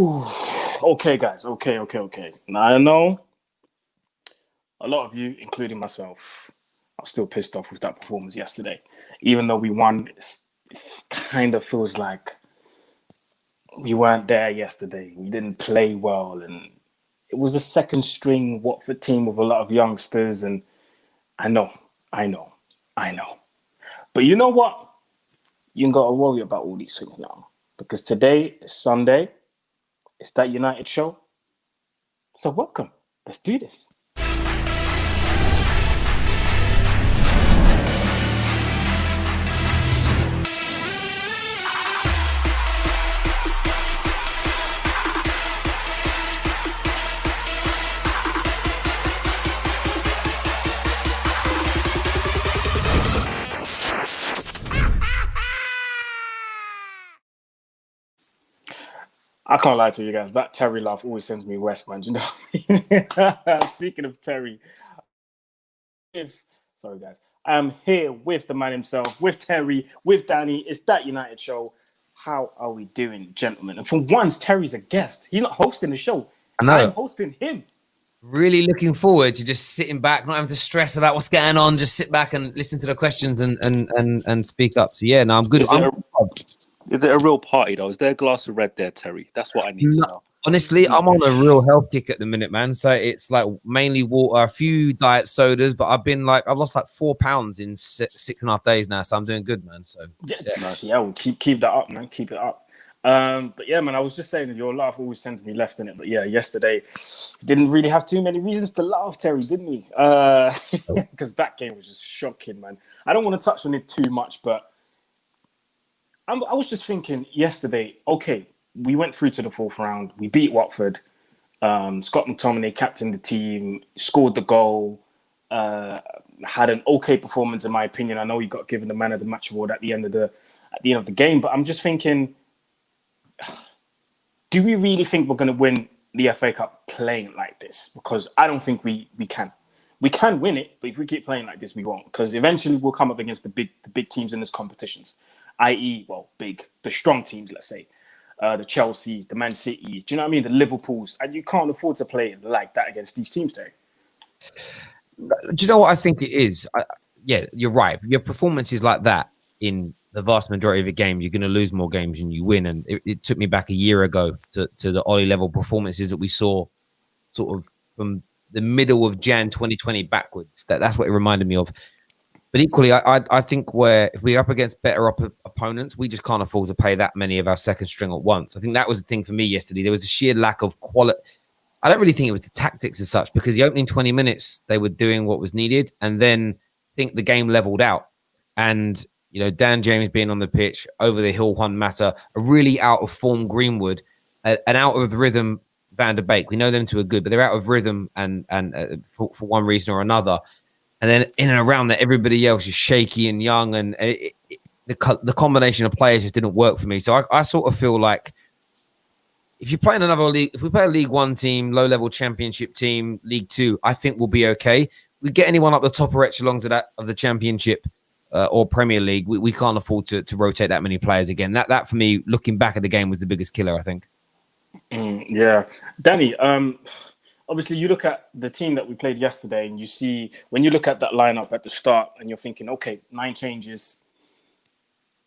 Okay, guys. Okay. Now, I know a lot of you, including myself, are still pissed off with that performance yesterday. Even though we won, it kind of feels like we weren't there yesterday. We didn't play well, and it was a second string Watford team with a lot of youngsters. And I know, I know, I know. But you know what? You ain't got to worry about all these things now. Because today is Sunday. It's that United show. So welcome. Let's do this. I can't lie to you guys. That Terry laugh always sends me west, man. Do you know what I mean? Speaking of Terry, sorry guys, I'm here with the man himself, with Terry, with Danny. It's that United show. How are we doing, gentlemen? And for once, Terry's a guest. He's not hosting the show. I know. I'm hosting him. Really looking forward to just sitting back, not having to stress about what's going on. Just sit back and listen to the questions and speak up. So yeah, no, I'm good. Is it a real party though? Is there a glass of red there, Terry? That's what I need to know. Honestly, I'm on a real health kick at the minute, man. So it's like mainly water, a few diet sodas, but I've lost like 4 pounds in 6.5 days now. So I'm doing good, man. So yeah, well, keep that up, man. Keep it up. But yeah, man, I was just saying that your laugh always sends me left in it. But yeah, yesterday didn't really have too many reasons to laugh, Terry, didn't we? Because that game was just shocking, man. I don't want to touch on it too much, but I was just thinking yesterday, okay, we went through to the fourth round. We beat Watford. Scott McTominay captained the team, scored the goal, had an okay performance, in my opinion. I know he got given the man of the match award at the end of the game, but I'm just thinking, do we really think we're going to win the FA Cup playing like this? Because I don't think we can. We can win it, but if we keep playing like this, we won't. Because eventually we'll come up against the big teams in this competitions, i.e., the strong teams, let's say. The Chelseas, the Man Cities, do you know what I mean? The Liverpools. And you can't afford to play like that against these teams, Terry. Do you know what I think it is? Yeah, you're right. Your performance is like that in the vast majority of the games. You're going to lose more games than you win. And it took me back a year ago to the Ollie level performances that we saw sort of from the middle of Jan 2020 backwards. That's what it reminded me of. But equally, I think if we're up against better opponents, we just can't afford to pay that many of our second string at once. I think that was the thing for me yesterday. There was a sheer lack of quality. I don't really think it was the tactics as such, because the opening 20 minutes, they were doing what was needed. And then I think the game leveled out. And, Dan James being on the pitch, over the hill Juan Mata, a really out of form Greenwood, an out of rhythm Van der Beek. We know them two are good, but they're out of rhythm and for one reason or another. And then in and around that, everybody else is shaky and young, and the combination of players just didn't work for me. So I sort of feel like if you're playing another league, if we play a League One team, low-level Championship team, League Two, I think we'll be okay. We get anyone up the top or echelons of the Championship or Premier League, we can't afford to rotate that many players again. That for me, looking back at the game, was the biggest killer, I think. Yeah, Danny. Obviously, you look at the team that we played yesterday, and you see when you look at that lineup at the start, and you're thinking, okay, 9 changes.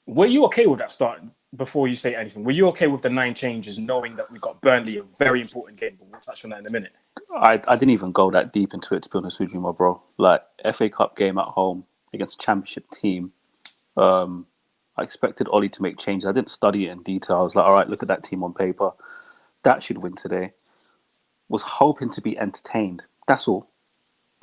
Were you okay with that start? Before you say anything, were you okay with the 9 changes, knowing that we got Burnley, a very important game? But we'll touch on that in a minute. I didn't even go that deep into it, to be honest with you, my bro. Like, FA Cup game at home against a Championship team. I expected Ollie to make changes. I didn't study it in detail. I was like, all right, look at that team on paper. That should win today. Was hoping to be entertained. That's all.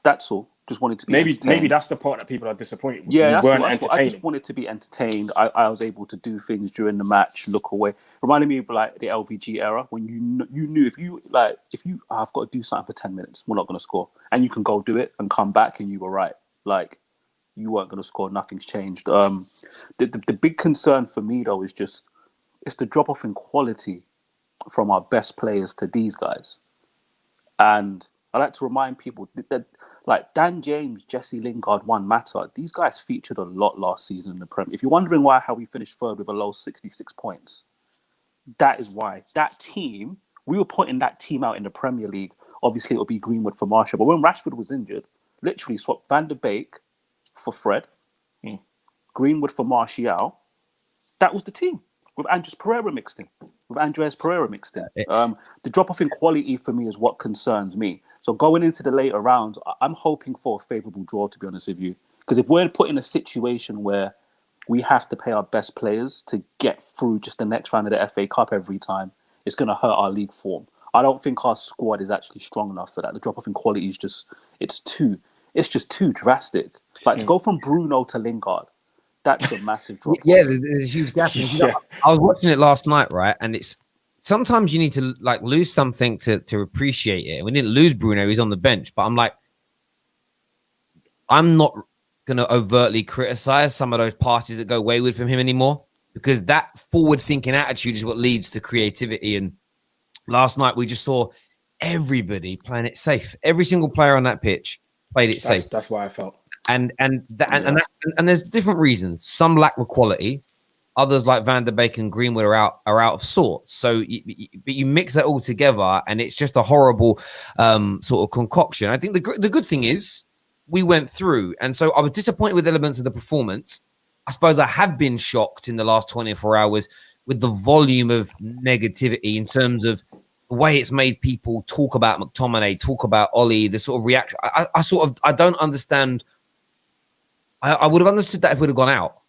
Just wanted to be entertained. Maybe that's the part that people are disappointed with. Yeah, that's what I just wanted to be entertained. I was able to do things during the match, look away. Reminded me of like the LVG era, when you knew if you I've got to do something for 10 minutes, we're not going to score, and you can go do it and come back and you were right. Like, you weren't going to score. Nothing's changed. The big concern for me though is just it's the drop off in quality from our best players to these guys. And I like to remind people that like Dan James, Jesse Lingard, Juan Mata, these guys featured a lot last season in the Prem. If you're wondering how we finished third with a low 66 points, That is why. That team, we were putting that team out in the Premier League. Obviously, it'll be Greenwood for Martial. But when Rashford was injured, literally swapped Van der Beek for Fred, Greenwood for Martial. That was the team with Andres Pereira mixed in. The drop-off in quality for me is what concerns me. So going into the later rounds, I'm hoping for a favourable draw, to be honest with you. Because if we're put in a situation where we have to pay our best players to get through just the next round of the FA Cup every time, it's going to hurt our league form. I don't think our squad is actually strong enough for that. The drop-off in quality is just too drastic. Like to go from Bruno to Lingard, that's a massive drop. Yeah, there's a huge gap. I was watching it last night, right? And it's sometimes you need to like lose something to appreciate it. And we didn't lose Bruno; he's on the bench. But I'm like, I'm not going to overtly criticize some of those passes that go wayward from him anymore, because that forward-thinking attitude is what leads to creativity. And last night we just saw everybody playing it safe. Every single player on that pitch played it safe. That's why I felt. And there's different reasons. Some lack the quality. Others, like Van der Beek and Greenwood, are out of sorts. So, but you mix that all together, and it's just a horrible sort of concoction. I think the good thing is we went through, and so I was disappointed with elements of the performance. I suppose I have been shocked in the last 24 hours with the volume of negativity in terms of the way it's made people talk about McTominay, talk about Ollie, the sort of reaction. I don't understand. I would have understood that if we'd have gone out,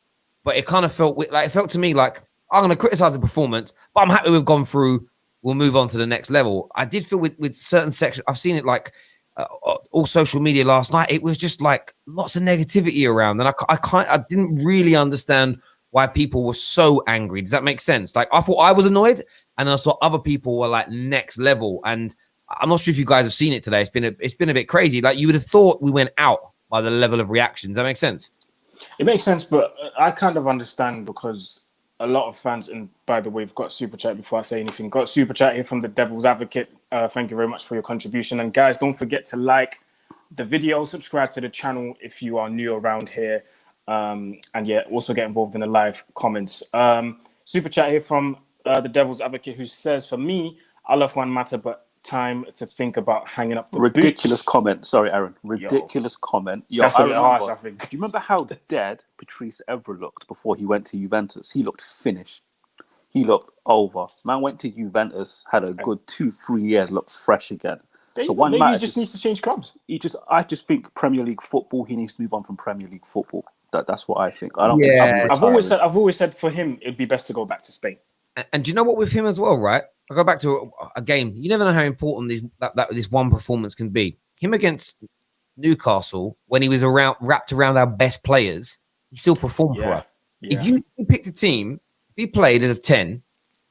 but it kind of felt to me like I'm going to criticize the performance, but I'm happy we've gone through. We'll move on to the next level. I did feel with certain sections. I've seen it like all social media last night. It was just like lots of negativity around, and I didn't really understand why people were so angry. Does that make sense? Like I thought I was annoyed, and I saw other people were like next level. And I'm not sure if you guys have seen it today. It's been a bit crazy. Like you would have thought we went out by the level of reaction. Does that make sense? It makes sense, but I kind of understand because a lot of fans, and by the way, we've got super chat before I say anything. Got super chat here from the Devil's Advocate. Thank you very much for your contribution. And guys, don't forget to like the video, subscribe to the channel if you are new around here. And yeah, also get involved in the live comments. Super chat here from the Devil's Advocate, who says, for me, I love Juan Mata, but time to think about hanging up the ridiculous boots. Comment. Sorry, Aaron. Ridiculous comment. That's a bit harsh, I think. Do you remember how dead Patrice Evra looked before he went to Juventus? He looked finished. He looked over. Man went to Juventus, had a good 2-3 years, looked fresh again. Maybe he just needs to change clubs. I just think Premier League football. He needs to move on from Premier League football. That's what I think. I don't think I've always said for him it'd be best to go back to Spain. And do you know what with him as well, right? I go back to a game. You never know how important this one performance can be. Him against Newcastle, when he was wrapped around our best players, he still performed for us. Yeah. If you picked a team, if he played as a 10,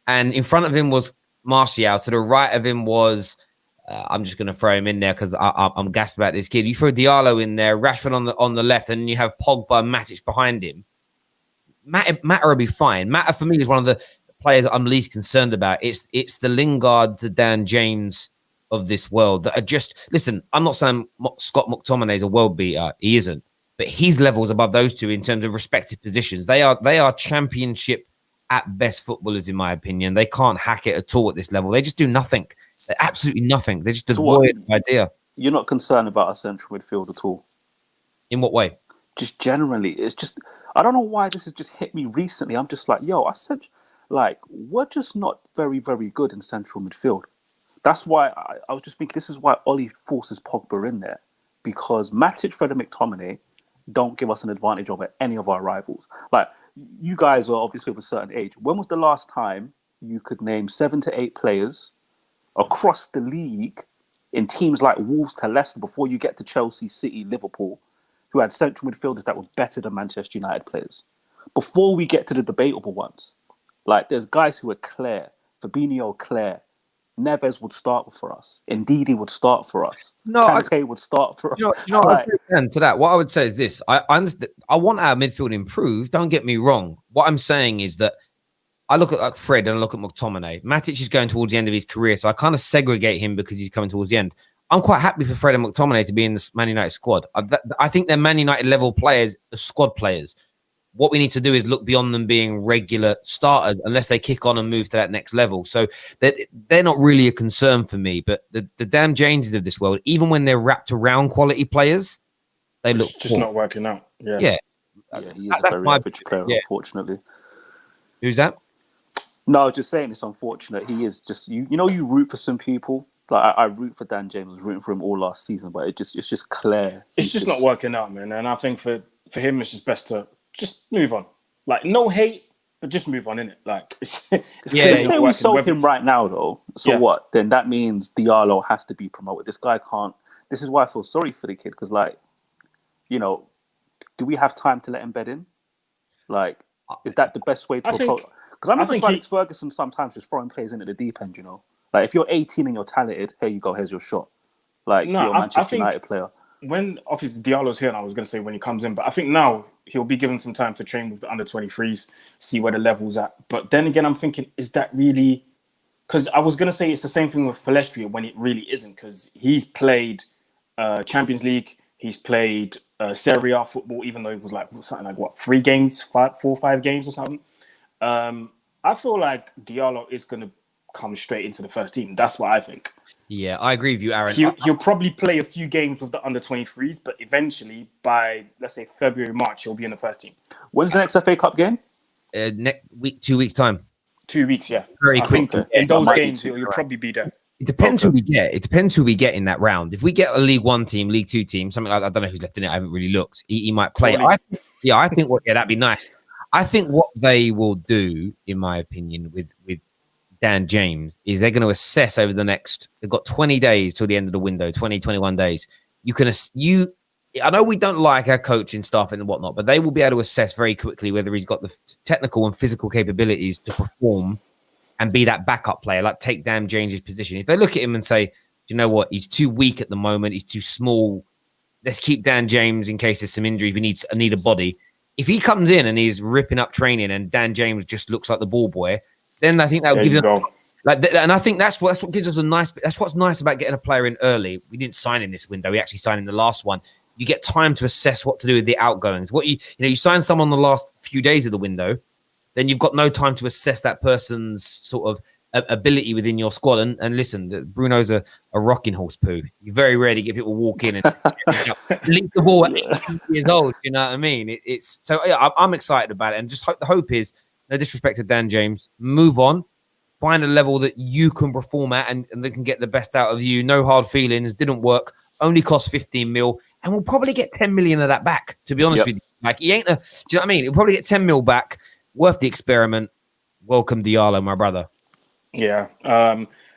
and in front of him was Martial, to the right of him was, I'm just going to throw him in there because I'm gassed about this kid. You throw Diallo in there, Rashford on the left, and then you have Pogba and Matic behind him. Mata will be fine. Mata, for me, is one of the players I'm least concerned about. It's the Lingard, the Dan James of this world that are just, listen, I'm not saying Scott McTominay is a world beater. He isn't. But his levels above those two in terms of respective positions. They are championship at best footballers, in my opinion. They can't hack it at all at this level. They just do nothing. They're absolutely nothing. They're just devoid of idea. You're not concerned about a central midfield at all? In what way? Just generally. It's just, I don't know why this has just hit me recently. I'm just like, we're just not very, very good in central midfield. That's why I was just thinking, this is why Ollie forces Pogba in there. Because Matic, Fred and McTominay don't give us an advantage over any of our rivals. Like, you guys are obviously of a certain age. When was the last time you could name 7 to 8 players across the league in teams like Wolves to Leicester before you get to Chelsea, City, Liverpool, who had central midfielders that were better than Manchester United players? Before we get to the debatable ones. Like, there's guys who are clear. Fabinho, clear. Neves would start for us. Ndidi would start for us. Kante would start for us. To that, what I would say is this. I understand. I want our midfield improved. Don't get me wrong. What I'm saying is that I look at Fred and I look at McTominay. Matic is going towards the end of his career, so I kind of segregate him because he's coming towards the end. I'm quite happy for Fred and McTominay to be in the Man United squad. I think they're Man United level players, squad players. what we need to do is look beyond them being regular starters unless they kick on and move to that next level. So they're not really a concern for me. But the Dan Jameses of this world, even when they're wrapped around quality players, they look just not working out. Yeah. Yeah, he is a very average player, unfortunately. Who's that? No, I was just saying it's unfortunate. He is just you root for some people. Like I root for Dan James, I was rooting for him all last season, but it's just clear. It's just not working out, man. And I think for him it's just best to just move on. Like no hate, but just move on, innit? Like it's clear. Say we sold him right now though. So what? Then that means Diallo has to be promoted. This guy can't. This is why I feel sorry for the kid, because like, do we have time to let him bed in? Like, is that the best way to approach? Because I remember Alex Ferguson sometimes just throwing players into the deep end, Like, if you're 18 and you're talented, here you go, here's your shot. Like, you're a Manchester United player. When, obviously, Diallo's here, and I was going to say when he comes in, but I think now he'll be given some time to train with the under-23s, see where the level's at. But then again, I'm thinking, is that really... Because I was going to say it's the same thing with Palestria when it really isn't, because he's played Champions League, he's played Serie A football, even though it was like something like, 4 or 5 games or something. I feel like Diallo is going to come straight into the first team. That's what I think. Yeah, I agree with you, Aaron. He'll probably play a few games with the under-23s, but eventually by, let's say, February, March, he'll be in the first team. When's the next FA Cup game? Next week, 2 weeks' time. 2 weeks, yeah. Very quick. In those games, he'll probably be there. It depends who we get. It depends who we get in that round. If we get a League One team, League Two team, something like that, I don't know who's left in it. I haven't really looked. He might play. I think that'd be nice. I think what they will do, in my opinion, with Dan James is they're going to assess over the next. They've got 20 days till the end of the window, 21 days. I know we don't like our coaching staff and whatnot, but they will be able to assess very quickly whether he's got the technical and physical capabilities to perform and be that backup player, like take Dan James' position. If they look at him and say, do you know what? He's too weak at the moment. He's too small. Let's keep Dan James in case there's some injuries. We need a body. If he comes in and he's ripping up training and Dan James just looks like the ball boy, then I think that will give him and I think that's what gives us that's what's nice about getting a player in early. We didn't sign in this window. We actually signed in the last one. You get time to assess what to do with the outgoings. What you sign someone the last few days of the window, then you've got no time to assess that person's sort of ability within your squad. And listen, Bruno's a rocking horse poo. You very rarely get people walk in and leave the ball at 18 years old. You know what I mean? I'm excited about it. And just the hope is, no disrespect to Dan James, move on, find a level that you can perform at and they can get the best out of you. No hard feelings, didn't work, only cost 15 mil. And we'll probably get 10 million of that back, to be honest with you. Like, he ain't do you know what I mean? We'll probably get 10 mil back. Worth the experiment. Welcome, Diallo, my brother. Yeah.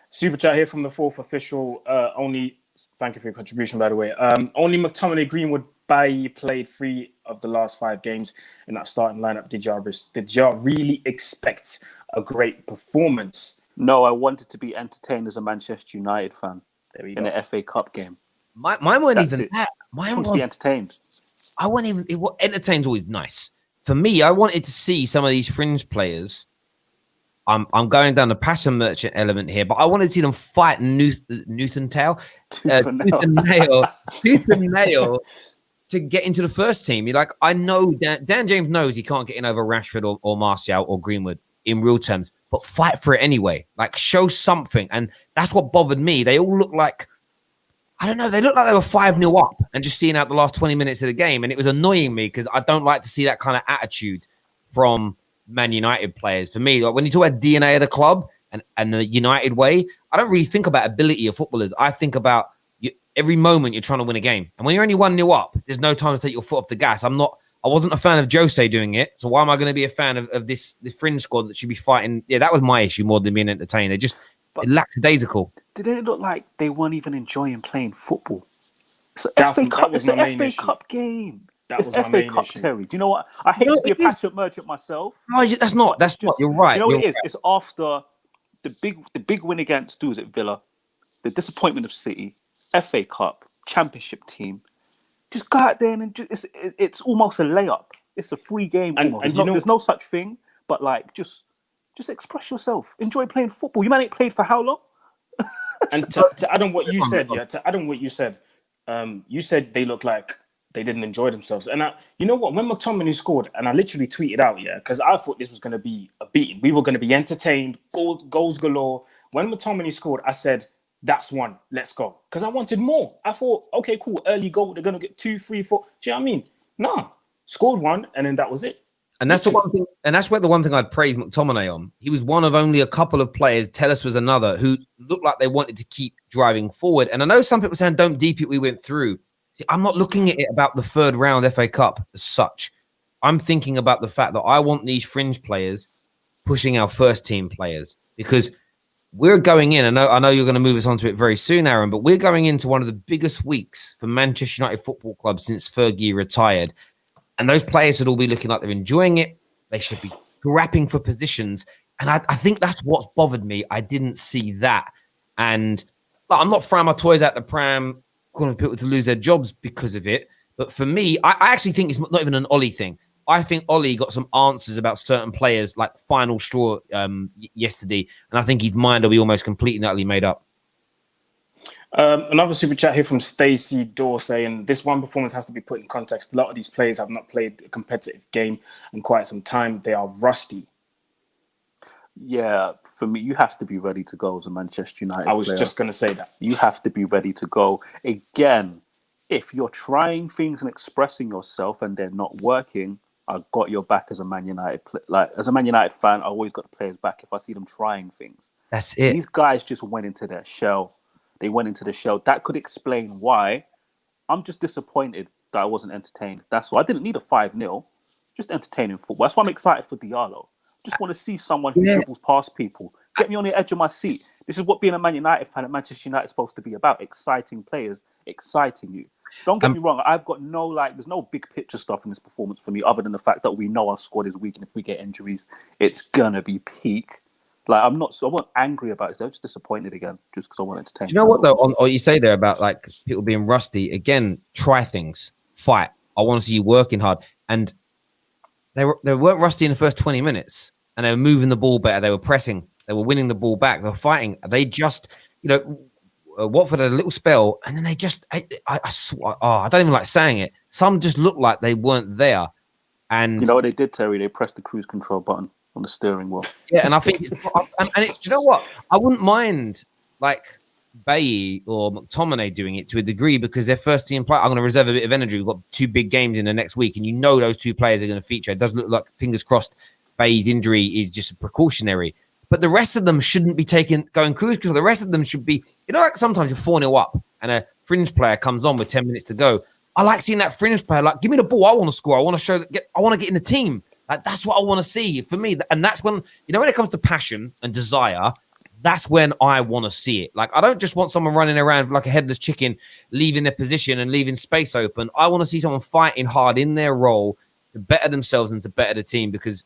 Super chat here from the 4th official. Thank you for your contribution, by the way. Only McTominay Greenwood Bailly played 3 of the last 5 games in that starting lineup. Did y'all really expect a great performance? No, I wanted to be entertained as a Manchester United fan in an FA Cup game. Mine weren't even that. Mine was to be entertained. I wasn't even. Entertained's always nice. For me, I wanted to see some of these fringe players. I'm going down the passion merchant element here, but I wanted to see them fight tooth and nail to get into the first team. You're like, I know Dan James knows he can't get in over Rashford or Martial or Greenwood in real terms, but fight for it anyway. Like, show something. And that's what bothered me. They all look like, I don't know, they looked like they were 5-0 up and just seeing out the last 20 minutes of the game. And it was annoying me because I don't like to see that kind of attitude from Man United players. For me, like when you talk about DNA of the club and the United way, I don't really think about ability of footballers. I think about every moment you're trying to win a game. And when you're only 1-0 up, there's no time to take your foot off the gas. I wasn't a fan of Jose doing it. So why am I going to be a fan of this fringe squad that should be fighting? Yeah, that was my issue more than being entertained. It lackadaisical. Didn't it look like they weren't even enjoying playing football? It's That it's was my an main FA issue. Cup game. That It's was my FA main Cup, issue. Terry. Do you know what? I hate to be a passionate merchant myself. No, that's not. You're right. You know what You're it is? right. It's after the big win against Villa, the disappointment of City, FA Cup, Championship team. Just go out there and it's almost a layup. It's a free game. Almost. There's no such thing. But like, just express yourself. Enjoy playing football. You man ain't played for how long? And to add on what you said, you said they look like they didn't enjoy themselves. And you know what? When McTominay scored, and I literally tweeted out, because I thought this was going to be a beating. We were going to be entertained, goals galore. When McTominay scored, I said, that's one. Let's go. Because I wanted more. I thought, okay, cool. Early goal. They're going to get 2, 3, 4. Do you know what I mean? No. Scored one, and then that was it. And that's the one thing, and that's where the one thing I'd praise McTominay on. He was one of only a couple of players, Telles was another, who looked like they wanted to keep driving forward. And I know some people saying, don't deep it, we went through. See, I'm not looking at it about the third round FA Cup as such. I'm thinking about the fact that I want these fringe players pushing our first team players, because we're going in. I know you're going to move us on to it very soon, Aaron, but we're going into one of the biggest weeks for Manchester United Football Club since Fergie retired. And those players should all be looking like they're enjoying it. They should be grappling for positions. And I think that's what's bothered me. I didn't see that. And I'm not throwing my toys out the pram, calling people to lose their jobs because of it. But for me, I actually think it's not even an Ollie thing. I think Ollie got some answers about certain players, like final straw yesterday. And I think his mind will be almost completely and utterly made up. Another super chat here from Stacey Dorr saying, this one performance has to be put in context. A lot of these players have not played a competitive game in quite some time. They are rusty. Yeah, for me, you have to be ready to go as a Manchester United I was player. just going to say that. You have to be ready to go. Again, if you're trying things and expressing yourself and they're not working, I've got your back as a Man United as a Man United fan. I always got the players back if I see them trying things. That's it. These guys just went into their shell. They went into the shell. That could explain why I'm just disappointed that I wasn't entertained. That's why I didn't need a 5-0. Just entertaining football. That's why I'm excited for Diallo. Just want to see someone who dribbles past people. Get me on the edge of my seat. This is what being a Man United fan at Manchester United is supposed to be about. Exciting players, exciting you. Don't get me wrong. I've got there's no big picture stuff in this performance for me other than the fact that we know our squad is weak, and if we get injuries, it's going to be peak. Like, I wasn't angry about it. I was just disappointed again, just because I wanted to take. Do you know what, though? On what you say there about like people being rusty, again, try things, fight. I want to see you working hard. And they weren't rusty in the first 20 minutes, and they were moving the ball better. They were pressing. They were winning the ball back. They were fighting. They just, Watford had a little spell, and then they just, I swear, I don't even like saying it. Some just looked like they weren't there. And you know what they did, Terry? They pressed the cruise control button on the steering wheel. Yeah, and I think, do you know what? I wouldn't mind like Bailly or McTominay doing it to a degree, because they're first team player. I'm going to reserve a bit of energy. We've got 2 big games in the next week, and those 2 players are going to feature. It does look like, fingers crossed, Bailly's injury is just a precautionary. But the rest of them shouldn't be going cruise control. The rest of them should be, like sometimes you're 4-0 up and a fringe player comes on with 10 minutes to go. I like seeing that fringe player, like, give me the ball. I want to score. I want to show that. I want to get in the team. Like, that's what I want to see for me. And that's when, when it comes to passion and desire, that's when I want to see it. Like, I don't just want someone running around like a headless chicken, leaving their position and leaving space open. I want to see someone fighting hard in their role to better themselves and to better the team, because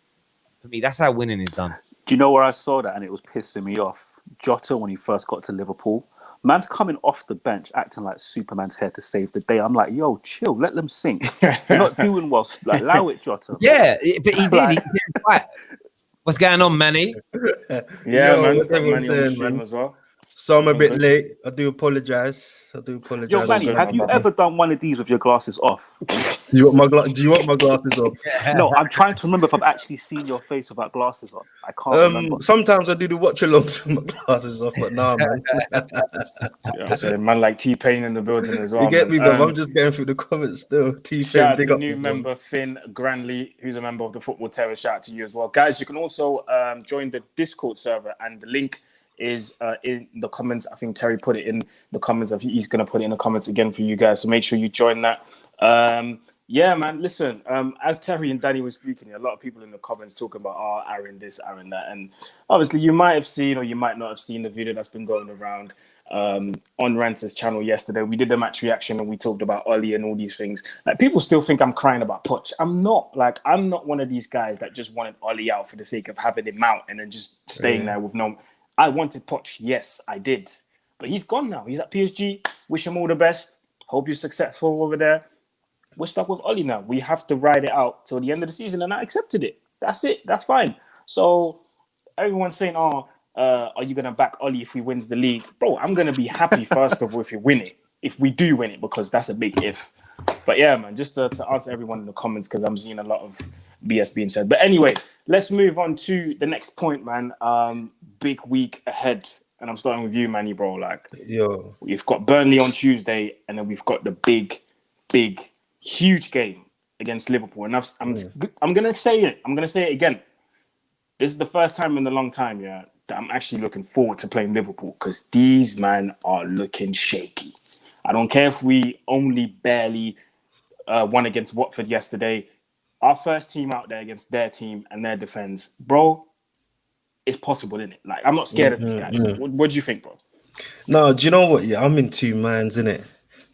for me, that's how winning is done. Do you know where I saw that and it was pissing me off? Jota, when he first got to Liverpool, man's coming off the bench acting like Superman's here to save the day. I'm like, yo, chill, let them sink. You're not doing well. Like, allow it, Jota. Yeah, but he did. He did right. What's going on, Manny? Yeah, man. Got Manny on the stream as well. So I'm a bit late. I do apologize. Yo, Manny, have you ever done one of these with your glasses off? Do you want my glasses off? No, I'm trying to remember if I've actually seen your face without glasses on. I can't remember. Sometimes I do the watch alongs with my glasses off, but nah, man. Yeah, so man, like T-Pain in the building as well. You get me, bro? I'm just going through the comments still. T-Pain, shout out big to up new member Finn Granley, who's a member of the Football Terror. Shout out to you as well, guys. You can also join the Discord server, and the link is in the comments. I think Terry put it in the comments. He's going to put it in the comments again for you guys. So make sure you join that. Yeah, man, listen, as Terry and Danny were speaking, a lot of people in the comments talking about, Aaron this, Aaron that. And obviously you might have seen or you might not have seen the video that's been going around on Ranter's channel yesterday. We did the match reaction and we talked about Ollie and all these things. Like, people still think I'm crying about Poch. I'm not one of these guys that just wanted Ollie out for the sake of having him out and then just staying there with no... I wanted Poch. Yes, I did. But he's gone now. He's at PSG. Wish him all the best. Hope you're successful over there. We're stuck with Ollie now. We have to ride it out till the end of the season, and I accepted it. That's it. That's fine. So everyone's saying, are you going to back Ollie if he wins the league? Bro, I'm going to be happy, first of all, if you win it. If we do win it, because that's a big if. But yeah, man, just to answer everyone in the comments because I'm seeing a lot of BS being said. But anyway, let's move on to the next point, man. Big week ahead. And I'm starting with you, Manny, bro. Like, Yo, we've got Burnley on Tuesday, and then we've got the big, huge game against Liverpool. And I'm gonna say it. I'm gonna say it again. This is the first time in a long time, that I'm actually looking forward to playing Liverpool because these men are looking shaky. I don't care if we only barely won against Watford yesterday. Our first team out there against their team and their defense, bro. It's possible, isn't it? Like, I'm not scared of these guys. What do you think, bro? no, do you know what? Yeah, I'm in two minds, innit?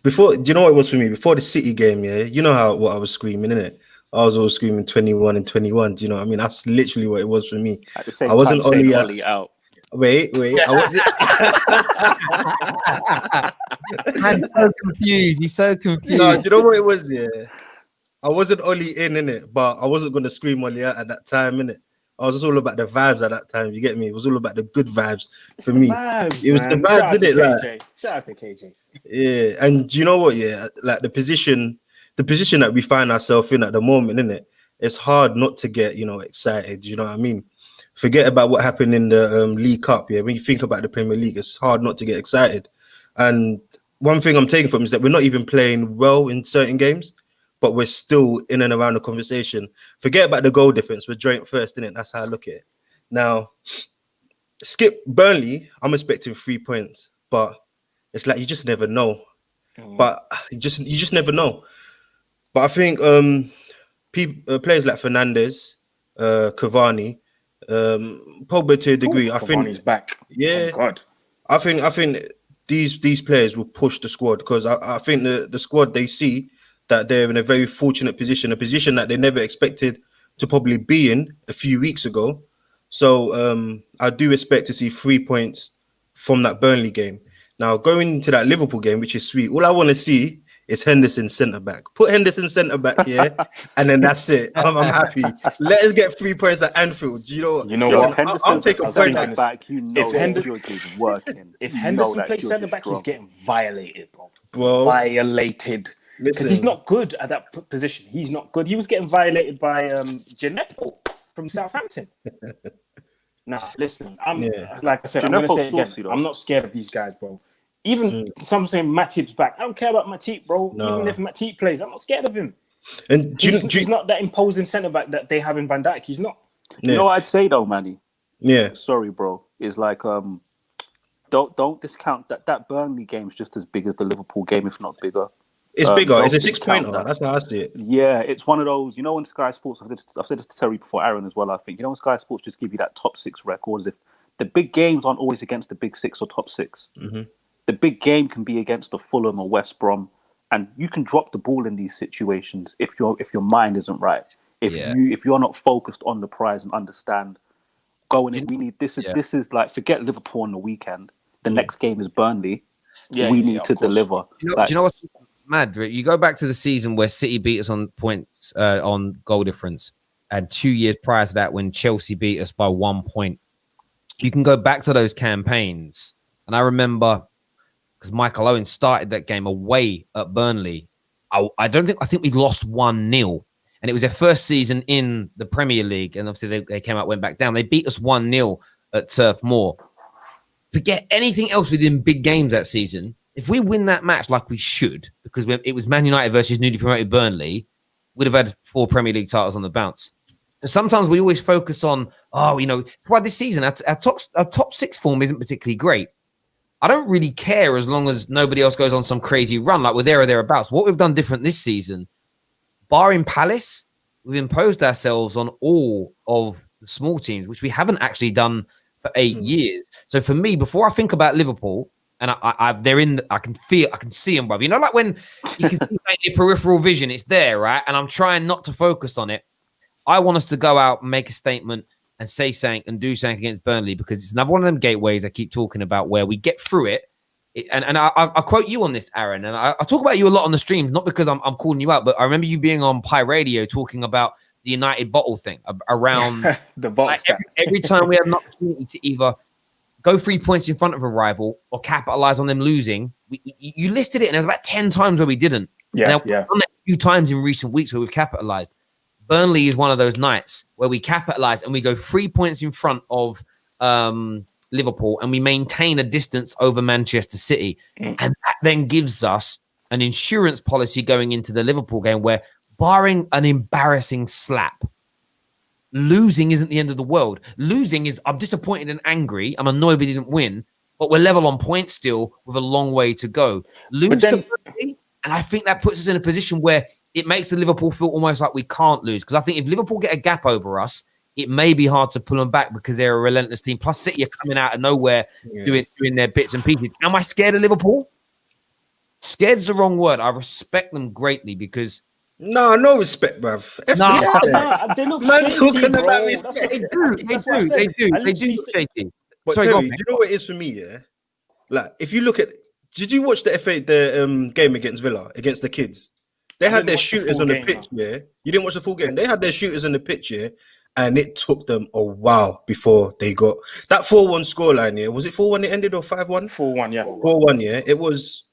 Do you know what it was for me? Before the City game, yeah, you know what I was screaming, innit? I was always screaming 21 and 21. Do you know what I mean? That's literally what it was for me. At the same I wasn't time, only Ollie out. Wait. I wasn't. I'm so confused. He's so confused. No, you know what it was? Yeah, I wasn't only in it, but I wasn't gonna scream Ollie out at that time, innit? I was just all about the vibes at that time. You get me? It was all about the good vibes for me. It was the vibes, didn't it? Like, Shout out to KJ. yeah, and do you know what? Yeah, like the position that we find ourselves in at the moment, isn't it? It's hard not to get excited. You know what I mean? Forget about what happened in the League Cup. Yeah, when you think about the Premier League, it's hard not to get excited. And one thing I'm taking from is that we're not even playing well in certain games, but we're still in and around the conversation. Forget about the goal difference. We're joint first, innit? That's how I look at it. Now, skip Burnley. I'm expecting 3 points, but it's like you just never know. But you just never know. But I think players like Fernandes, Cavani, Pogba to a degree. I think Cavani's back. Yeah, thank God. I think these players will push the squad because I think the squad, they see that they're in a very fortunate position, a position that they never expected to probably be in a few weeks ago. So I do expect to see 3 points from that Burnley game. Now, going into that Liverpool game, which is sweet, all I want to see is Henderson centre-back. Put Henderson centre-back here, and then that's it. I'm happy. Let us get 3 points at Anfield. You know what? I'll take a point at back. If Henderson is working, if Henderson plays centre-back, he's getting violated, bro. Violated. Because he's not good at that position. He's not good. He was getting violated by Gineppo from Southampton. Nah, listen. Like I said, I'm going to say it again. I'm not scared of these guys, bro. Even some saying Matip's back. I don't care about Matip, bro. No. Even if Matip plays, I'm not scared of him. And he's not that imposing centre-back that they have in Van Dijk. He's not. Yeah. You know what I'd say, though, Manny? Yeah. Sorry, bro. Is like, don't discount that Burnley game's just as big as the Liverpool game, if not bigger. It's bigger. It's a 6-pointer. That's how I see it. Yeah, it's one of those. You know, when Sky Sports, I've said this to Terry before, Aaron as well, I think. You know, when Sky Sports just give you that top 6 record, as if the big games aren't always against the big 6 or top 6. Mm-hmm. The big game can be against the Fulham or West Brom, and you can drop the ball in these situations if your mind isn't right. If you're not focused on the prize and understand going in, we need this is like, forget Liverpool on the weekend. The next game is Burnley. We need to deliver. Do you know what's mad? You go back to the season where City beat us on points on goal difference, and 2 years prior to that when Chelsea beat us by 1 point. You can go back to those campaigns, and I remember, because Michael Owen started that game away at Burnley. I think we lost 1-0, and it was their first season in the Premier League, and obviously they came out, went back down. They beat us 1-0 at Turf Moor. Forget anything else within big games that season. If we win that match like we should, because it was Man United versus newly promoted Burnley, we'd have had 4 Premier League titles on the bounce. And sometimes we always focus on, throughout this season, our top 6 form isn't particularly great. I don't really care as long as nobody else goes on some crazy run, like we're there or thereabouts. What we've done different this season, barring Palace, we've imposed ourselves on all of the small teams, which we haven't actually done for 8 years. So for me, before I think about Liverpool, and I can see them, bro. You know, like when you can see your peripheral vision, it's there, right? And I'm trying not to focus on it. I want us to go out and make a statement and say something and do something against Burnley, because it's another one of them gateways I keep talking about where we get through it. And I quote you on this, Aaron, and I talk about you a lot on the stream, not because I'm calling you out, but I remember you being on Pi Radio talking about the United bottle thing around the bottle. Every time we have an opportunity to either go 3 points in front of a rival or capitalize on them losing, you listed it, and there's about 10 times where we didn't. We've done it few times in recent weeks where we've capitalized. Burnley is one of those nights where we capitalize and we go 3 points in front of Liverpool and we maintain a distance over Manchester City. And that then gives us an insurance policy going into the Liverpool game where, barring an embarrassing slap, losing isn't the end of the world. Losing is, I'm disappointed and angry. I'm annoyed we didn't win, but we're level on points still with a long way to go. Lose to Burnley, and I think that puts us in a position where it makes the Liverpool feel almost like we can't lose. Because I think if Liverpool get a gap over us, it may be hard to pull them back because they're a relentless team. Plus, City are coming out of nowhere doing their bits and pieces. Am I scared of Liverpool? Scared's the wrong word. I respect them greatly because... No respect, bruv. They look man shaky, talking bro. about respect. They do look shaky. But Sorry, Terry, do you know what it is for me? Yeah, like if you look at, did you watch the game against Villa against the kids? They had their shooters on the pitch. Yeah, you didn't watch the full game. They had their shooters on the pitch. Yeah, and it took them a while before they got that 4-1 scoreline. Yeah, was it 4-1? It ended or 5-1? 4-1. Yeah, 4-1. Yeah, it was.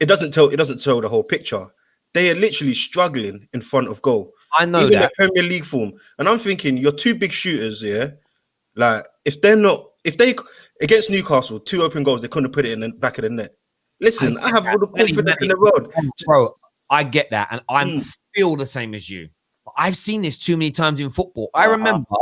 It doesn't tell the whole picture. They are literally struggling in front of goal. I know even that. the Premier League form, and I'm thinking you're two big shooters. Yeah, like if they against Newcastle, 2 open goals, they couldn't put it in the back of the net. Listen, I have all the confidence in the world, bro. I get that, and I feel the same as you. But I've seen this too many times in football. I remember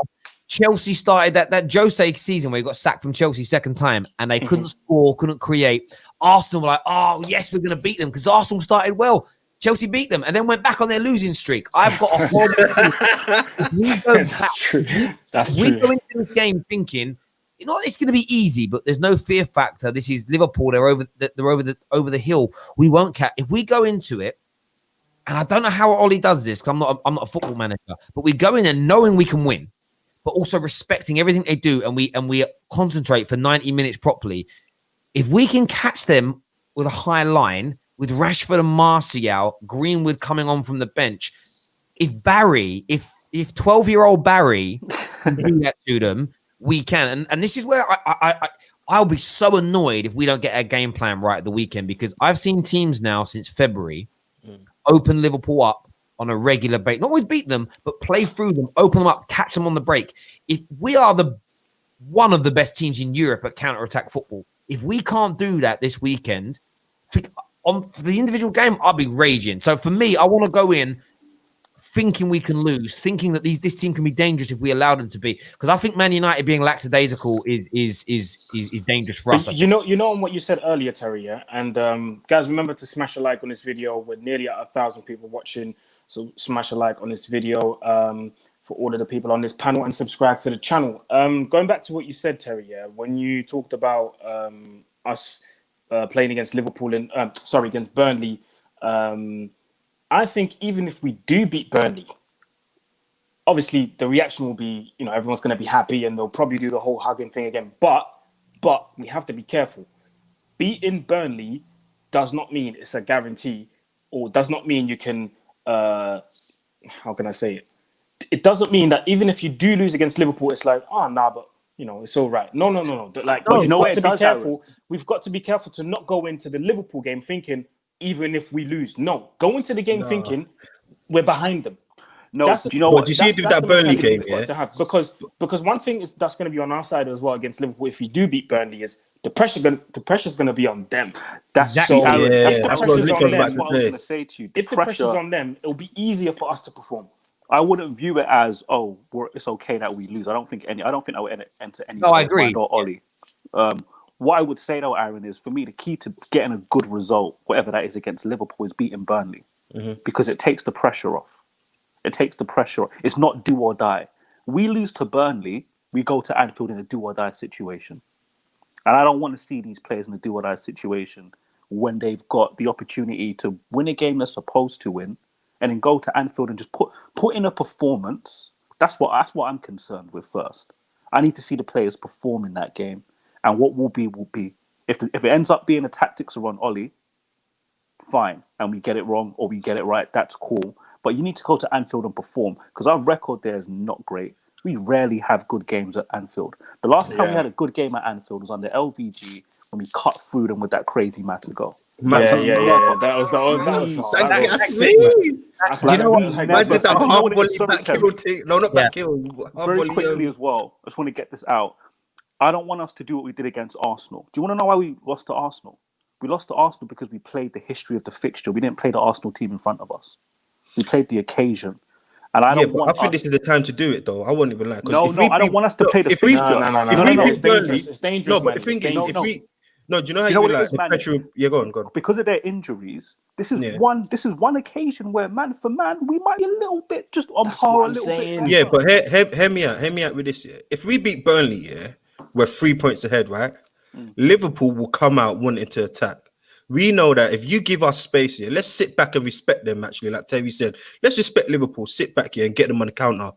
Chelsea started that Jose season where he got sacked from Chelsea second time, and they couldn't score, couldn't create. Arsenal were like, "Oh yes, we're going to beat them," because Arsenal started well. Chelsea beat them and then went back on their losing streak. I've got a whole. That's true. We go into this game thinking, it's going to be easy, but there's no fear factor. This is Liverpool. They're over the hill. We won't catch. If we go into it, and I don't know how Ollie does this because I'm not a football manager, but we go in there knowing we can win, but also respecting everything they do, and we concentrate for 90 minutes properly. If we can catch them with a high line, with Rashford and Martial, Greenwood coming on from the bench, if 12-year-old Barry can do that to them, we can. And this is where I'll be so annoyed if we don't get our game plan right at the weekend, because I've seen teams now since February open Liverpool up on a regular basis. Not always beat them, but play through them, open them up, catch them on the break. If we are one of the best teams in Europe at counter-attack football, if we can't do that this weekend, for the individual game, I'll be raging. So for me, I want to go in thinking we can lose, thinking that this team can be dangerous if we allow them to be. Because I think Man United being lackadaisical is dangerous for us. You know on what you said earlier, Terry, yeah? And guys, remember to smash a like on this video. We're nearly at 1,000 people watching. So smash a like on this video for all of the people on this panel and subscribe to the channel. Going back to what you said, Terry, yeah, when you talked about us playing against Liverpool and against Burnley, I think even if we do beat Burnley, obviously the reaction will be, everyone's going to be happy and they'll probably do the whole hugging thing again. But we have to be careful. Beating Burnley does not mean it's a guarantee, or does not mean you can. How can I say it? It doesn't mean that even if you do lose against Liverpool, it's like, but. It's all right. No. We've got to be careful. We've got to be careful to not go into the Liverpool game thinking, even if we lose. No, go into the game thinking we're behind them. No, did you see that Burnley game? Yeah, to have. Because one thing is that's going to be on our side as well against Liverpool. If we do beat Burnley, is the pressure's going to be on them. That's what I was going to say to you. If the pressure's on them, it'll be easier for us to perform. I wouldn't view it as it's okay that we lose. I don't think I would enter any. No, I agree. Or Ollie. What I would say though, Aaron, is for me the key to getting a good result, whatever that is against Liverpool, is beating Burnley, because it takes the pressure off. It takes the pressure off. It's not do or die. We lose to Burnley, we go to Anfield in a do or die situation, and I don't want to see these players in a do or die situation when they've got the opportunity to win a game they're supposed to win, and then go to Anfield and just put in a performance. That's what I'm concerned with first. I need to see the players perform in that game, and what will be. If it ends up being a tactics around Ollie, fine, and we get it wrong or we get it right, that's cool. But you need to go to Anfield and perform, because our record there is not great. We rarely have good games at Anfield. The last time we had a good game at Anfield was under LVG when we cut through them with that crazy Mata goal. Matt, Yeah. That was that's me. me. Do you know what? Man did that I half wanna- volley sorry, back Terry. heel thing. No, not back heel. Half Very volley. quickly as well, I just want to get this out. I don't want us to do what we did against Arsenal. Do you want to know why we lost to Arsenal? We lost to Arsenal because we played the history of the fixture. We didn't play the Arsenal team in front of us. We played the occasion. And I Yeah, don't but want I think us... this is the time to do it, though. I won't even lie. No, I don't want us to play the if we, fixture. No. if we no. beat It's Burnley, dangerous. It's dangerous, no, but man. the thing It's is, dangerous. if we, no, do you know how You know what you it like is, the man? pressure? Yeah, go on. Because of their injuries, this is Yeah. one occasion where man for man we might be a little bit just on That's par what a I'm little saying. bit. Yeah, better. but hear me out with this. Yeah, if we beat Burnley, yeah, we're 3 points ahead, right? Mm. Liverpool will come out wanting to attack. We know that if you give us space here, let's sit back and respect them. Actually, like Terry said, let's respect Liverpool. Sit back here and get them on the counter.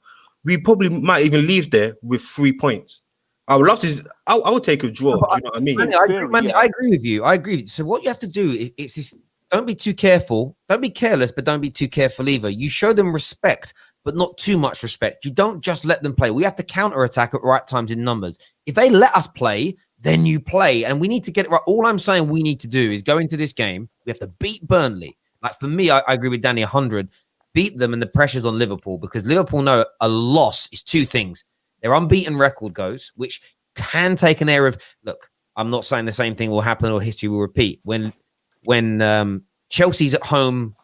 We probably might even leave there with 3 points. I would love to. I would take a draw. Do you know what I mean? In theory, yeah. I agree with you. I agree with you. So what you have to do is it's this, don't be too careful. Don't be careless, but don't be too careful either. You show them respect, but not too much respect. You don't just let them play. We have to counter attack at right times in numbers. If they let us play, then you play. And we need to get it right. All I'm saying we need to do is go into this game. We have to beat Burnley. Like for me, I agree with Danny 100. Beat them and the pressure's on Liverpool because Liverpool know a loss is two things. Their unbeaten record goes, which can take an air of, look, I'm not saying the same thing will happen or history will repeat. When Chelsea's at home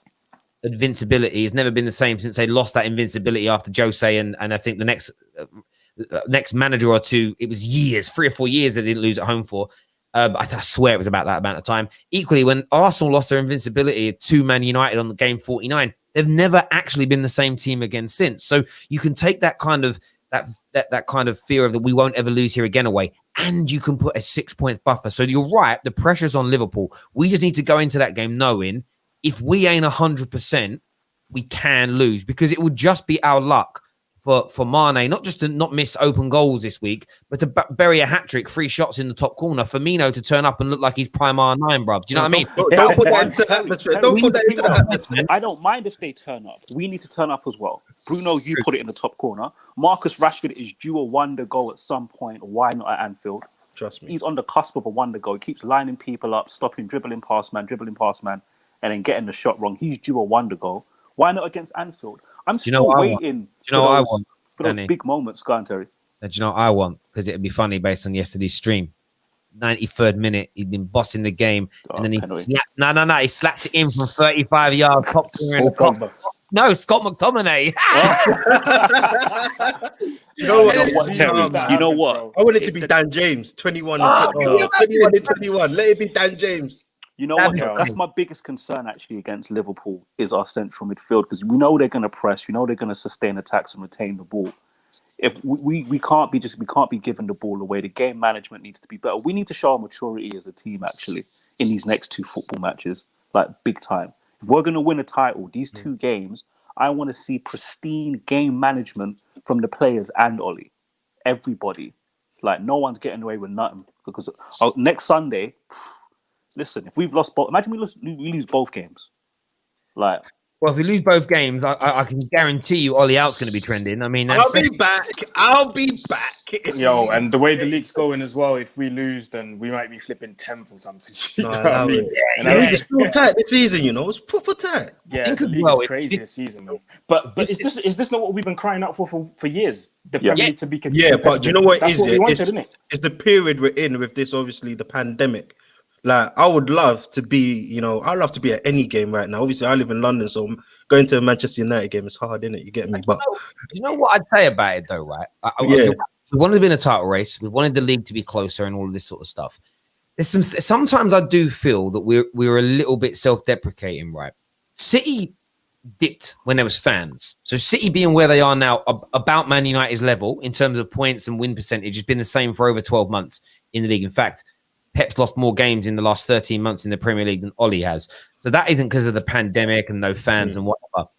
invincibility has never been the same since they lost that invincibility after Jose and I think the next manager or two, it was years, 3 or 4 years they didn't lose at home for. I swear it was about that amount of time. Equally, when Arsenal lost their invincibility to Man United on the game 49, they've never actually been the same team again since. So you can take that kind of that kind of fear of that we won't ever lose here again away, and you can put a 6-point buffer. So you're right, the pressure's on Liverpool. We just need to go into that game knowing if we ain't 100%, we can lose because it would just be our luck for Mane, not just to not miss open goals this week, but to bury a hat-trick, 3 shots in the top corner. Firmino to turn up and look like he's prime R9, bruv. Do you know what I mean? Don't put that into the atmosphere. Don't put that into the atmosphere. I don't mind if they turn up. We need to turn up as well. Bruno, you put it in the top corner. Marcus Rashford is due a wonder goal at some point. Why not at Anfield? Trust me. He's on the cusp of a wonder goal. He keeps lining people up, stopping, dribbling past man, and then getting the shot wrong. He's due a wonder goal. Why not against Anfield? I'm still waiting for those big moments. Go on, Terry. Do you know what I want? Because it'd be funny based on yesterday's stream. 93rd minute, he'd been bossing the game, and then he slapped. He slapped it in from 35 yards, top corner in the top. No, Scott McTominay. You know what? Terry, you know what? I want it to be Dan James, 21 and 21. Let it be Dan James. You know what? That's my biggest concern actually against Liverpool is our central midfield because we know they're going to press, we know they're going to sustain attacks and retain the ball. If we can't be giving the ball away. The game management needs to be better. We need to show our maturity as a team actually in these next 2 football matches, like big time. If we're going to win a title, these 2 games, I want to see pristine game management from the players and Ollie, everybody. Like no one's getting away with nothing because next Sunday. Listen, if we've lost both, imagine we lose both games. Like, well, if we lose both games, I can guarantee you Ollie Out's going to be trending. I mean, I'll be back. Yo, and the way the league's going as well, if we lose, then we might be flipping 10th or something. You know what I mean? It's still tight this season, you know. It's proper tight. Yeah, the league is crazy this season, though. But is this not what we've been crying out for years? The Premier League to be competitive. Yeah, but do you know what it is? What we wanted, isn't it? It's the period we're in with this, obviously, the pandemic. Like, I would love to be, I'd love to be at any game right now. Obviously, I live in London, so going to a Manchester United game is hard, innit? You get me? But you know what I'd say about it, though, right? We wanted to be in a title race. We wanted the league to be closer and all of this sort of stuff. Sometimes I do feel that we're a little bit self-deprecating, right? City dipped when there was fans. So City being where they are now, about Man United's level in terms of points and win percentage, has been the same for over 12 months in the league. In fact, Pep's lost more games in the last 13 months in the Premier League than Ollie has. So that isn't because of the pandemic and no fans and whatever.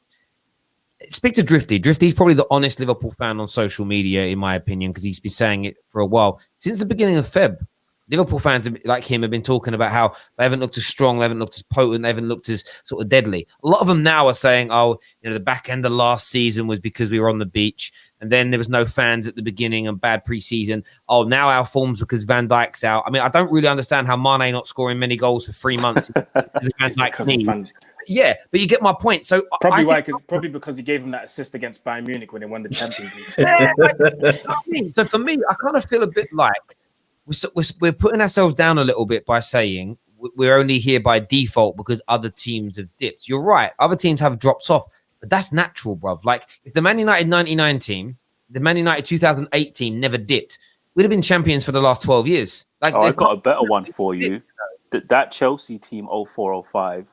Speak to Drifty. Drifty's probably the honest Liverpool fan on social media, in my opinion, because he's been saying it for a while. Since the beginning of Feb, Liverpool fans like him have been talking about how they haven't looked as strong, they haven't looked as potent, they haven't looked as sort of deadly. A lot of them now are saying, oh, the back end of last season was because we were on the beach, and then there was no fans at the beginning and bad preseason. Oh, now our form's because Van Dijk's out. I mean, I don't really understand how Mane not scoring many goals for 3 months because of Van Dijk's knee. Yeah, but you get my point. So probably because he gave him that assist against Bayern Munich when they won the Champions League. So for me, I kind of feel a bit like we're putting ourselves down a little bit by saying we're only here by default because other teams have dipped. You're right. Other teams have dropped off, but that's natural, bruv. Like if the Man United 99 team, the Man United 2008 team never dipped, we'd have been champions for the last 12 years. Like I've got a better one for you. That Chelsea team 04-05,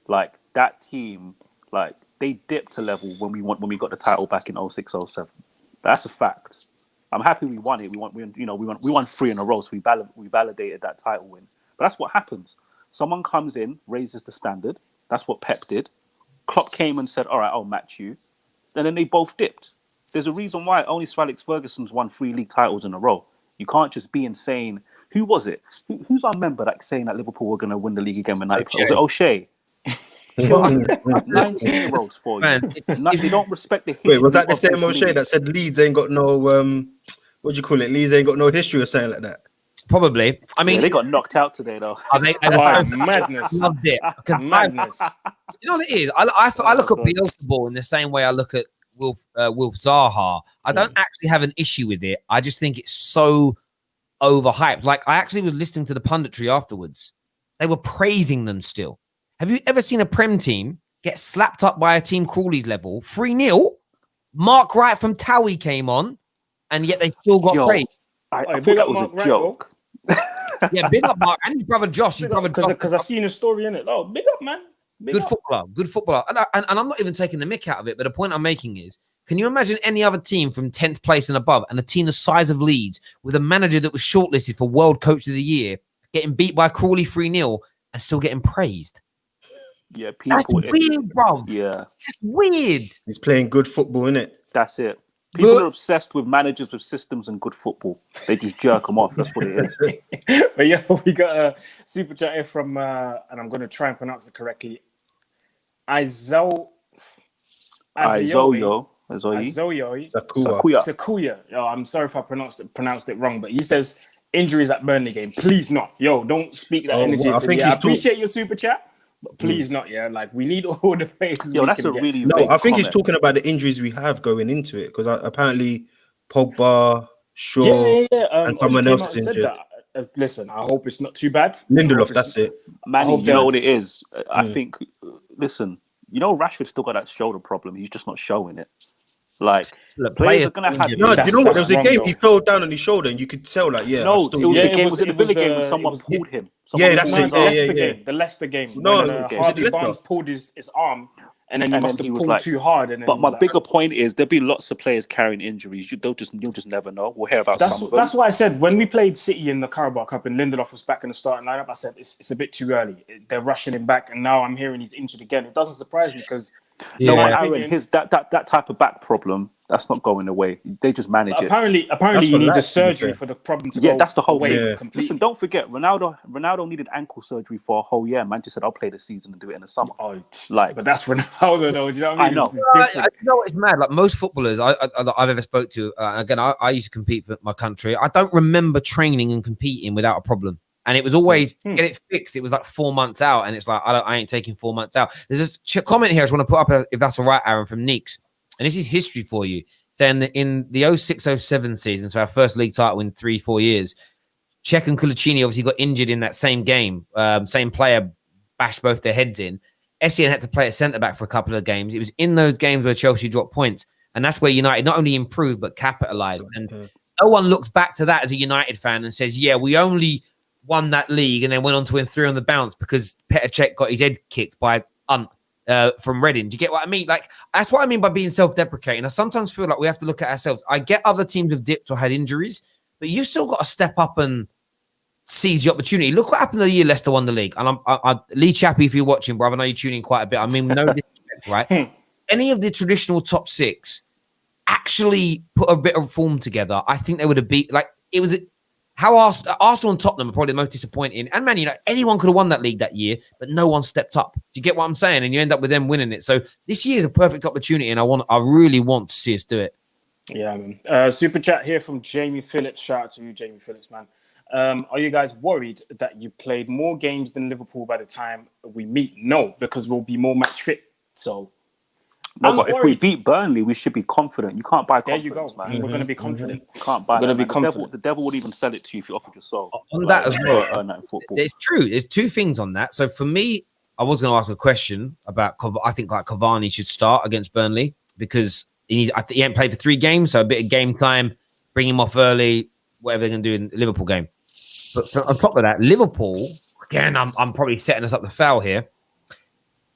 like that team, like they dipped a level when we got the title back in 06-07. That's a fact. I'm happy we won it. We won 3 in a row, so we validated that title win. But that's what happens. Someone comes in, raises the standard. That's what Pep did. Klopp came and said, "All right, I'll match you." And then they both dipped. There's a reason why only Sir Alex Ferguson's won 3 league titles in a row. You can't just be insane. Who was it? Who's our member that saying that Liverpool were going to win the league again with 90? Was it O'Shea? 19-year-olds for you. They don't respect the history. Wait, was that the same O'Shea that said Leeds ain't got no what do you call it? Leeds ain't got no history or something like that? Probably. I mean, they got knocked out today, though. Madness! Loved it. Madness! You know what it is? I look at Bielsa ball in the same way I look at Wilf Zaha. I don't actually have an issue with it. I just think it's so overhyped. Like I actually was listening to the punditry afterwards. They were praising them still. Have you ever seen a Prem team get slapped up by a team Crawley's level 3-0? Mark Wright from Towie came on, and yet they still got praised. I thought that was a joke. Yeah, big up Mark and his brother Josh. Because I seen a story in it. Oh, big up, man. Good footballer. And I'm not even taking the mick out of it, but the point I'm making is, can you imagine any other team from 10th place and above and a team the size of Leeds with a manager that was shortlisted for World Coach of the Year getting beat by Crawley 3-0 and still getting praised? Yeah, people. That's weird, bro. Yeah, that's weird. He's playing good football, innit? That's it. People are obsessed with managers with systems and good football. They just jerk them off. That's what it is. But yeah, we got a super chat here from, and I'm going to try and pronounce it correctly. Sakuya. Yo, I'm sorry if I pronounced it wrong, but he says injuries at Burnley game. Please not. Yo, don't speak that energy. I appreciate your super chat. But please not, yeah. Like we need all the players. Yo, that's a really I think he's talking about the injuries we have going into it because apparently Pogba, Shaw, and someone else is injured. Listen, I hope it's not too bad. Lindelof, that's it. Man, you know what it is. I think. Listen, Rashford's still got that shoulder problem. He's just not showing it. Like players are gonna have. No, you know what? There was a game he fell down on his shoulder, and you could tell, like, it was the Villa game when someone pulled him. That's it. The Leicester game. No, Harvey Barnes pulled his arm, and then he must have pulled too hard. But my bigger point is there'll be lots of players carrying injuries. You'll just never know. We'll hear about some of them. That's why I said when we played City in the Carabao Cup and Lindelof was back in the starting lineup, I said it's a bit too early. They're rushing him back, and now I'm hearing he's injured again. It doesn't surprise me because. No, Aaron, that type of back problem, that's not going away. They just manage it. Apparently he needs a surgery for the problem to go that's the whole away completely. Listen, don't forget, Ronaldo needed ankle surgery for a whole year. Man just said, I'll play the season and do it in the summer. But that's Ronaldo, though. Do you know what I mean? I know. You know what? It's mad. Like most footballers I've ever spoke to, again, I used to compete for my country. I don't remember training and competing without a problem. And it was always get it fixed. It was like 4 months out, and it's like I ain't taking 4 months out. There's a comment here I just want to put up, if that's all right, Aaron, from Neeks, and this is history for you, saying that in the 06-07 season, so our first league title in 3-4 years, Cech and Colaccini obviously got injured in that same game. Same player bashed both their heads in. Essien had to play at centre back for a couple of games. It was in those games where Chelsea dropped points, and that's where United not only improved but capitalised. And no one looks back to that as a United fan and says, "Yeah, we only." Won that league and then went on to win 3 on the bounce because Petr Cech got his head kicked by from Reading. Do you get what I mean? Like, that's what I mean by being self-deprecating. I sometimes feel like we have to look at ourselves. I get other teams have dipped or had injuries, but you've still got to step up and seize the opportunity. Look what happened the year Leicester won the league. And I'm Lee Chappie, if you're watching, brother, I know you're tuning quite a bit. I mean, no disrespect, right? Any of the traditional top 6 actually put a bit of form together. I think they would have beat, like, it was how Arsenal and Tottenham are probably the most disappointing, and Man United, anyone could have won that league that year, but no one stepped up. Do you get what I'm saying? And you end up with them winning it. So this year is a perfect opportunity, and I really want to see us do it. Yeah, man. Super chat here from Jamie Phillips. Shout out to you, Jamie Phillips, man. Are you guys worried that you played more games than Liverpool by the time we meet? No, because we'll be more match fit. So, no, but if we beat Burnley, we should be confident. You can't buy confidence, there you go, man. We're going to be confident. You can't buy. We're going to be man. confident. The devil would even sell it to you if you offered your soul. On that as well, earn that in football. It's true. There's two things on that. So for me, I was going to ask a question about. I think like Cavani should start against Burnley because he ain't played for 3 games, so a bit of game time. Bring him off early. Whatever they're going to do in the Liverpool game. But on top of that, Liverpool again. I'm probably setting us up the foul here.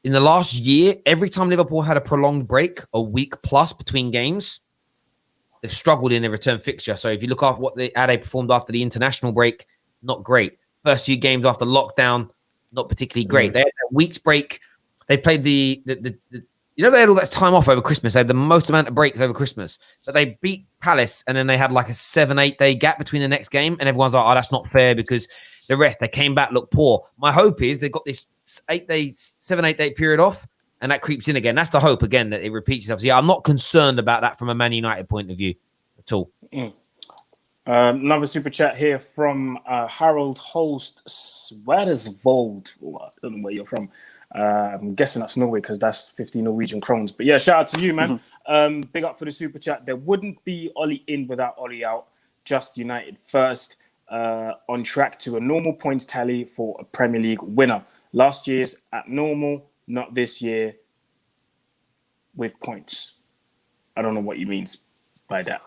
In the last year, every time Liverpool had a prolonged break, a week plus between games, they've struggled in their return fixture. So if you look at how they performed after the international break, not great. First few games after lockdown, not particularly great. They had a week's break. They played they had all that time off over Christmas. They had the most amount of breaks over Christmas. But they beat Palace, and then they had like a 7-8 day gap between the next game. And everyone's like, oh, that's not fair because the rest, they came back, looked poor. My hope is they've got this 7-8 day period off, and that creeps in again. That's the hope, again, that it repeats itself. So, yeah, I'm not concerned about that from a Man United point of view at all. Another super chat here from Harold Holst Sweatersvold. I don't know where you're from. I'm guessing that's Norway because that's 50 Norwegian krones. But yeah, shout out to you, man. Big up for the super chat. There wouldn't be Ollie in without Ollie out. Just United first. On track to a normal points tally for a Premier League winner. Last year's at normal, not this year with points. I don't know what he means by that.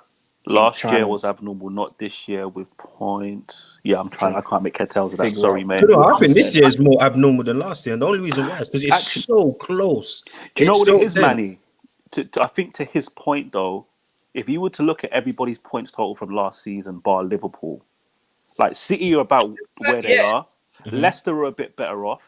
Last year was abnormal, not this year with points. Yeah, I'm trying. I can't make head tails of that. Sorry, mate. No, I think this year is more abnormal than last year. And the only reason why is because it's so close. Do you know what it is, Manny? I think to his point, though, if you were to look at everybody's points total from last season, bar Liverpool, like City are about where they are. Leicester are a bit better off.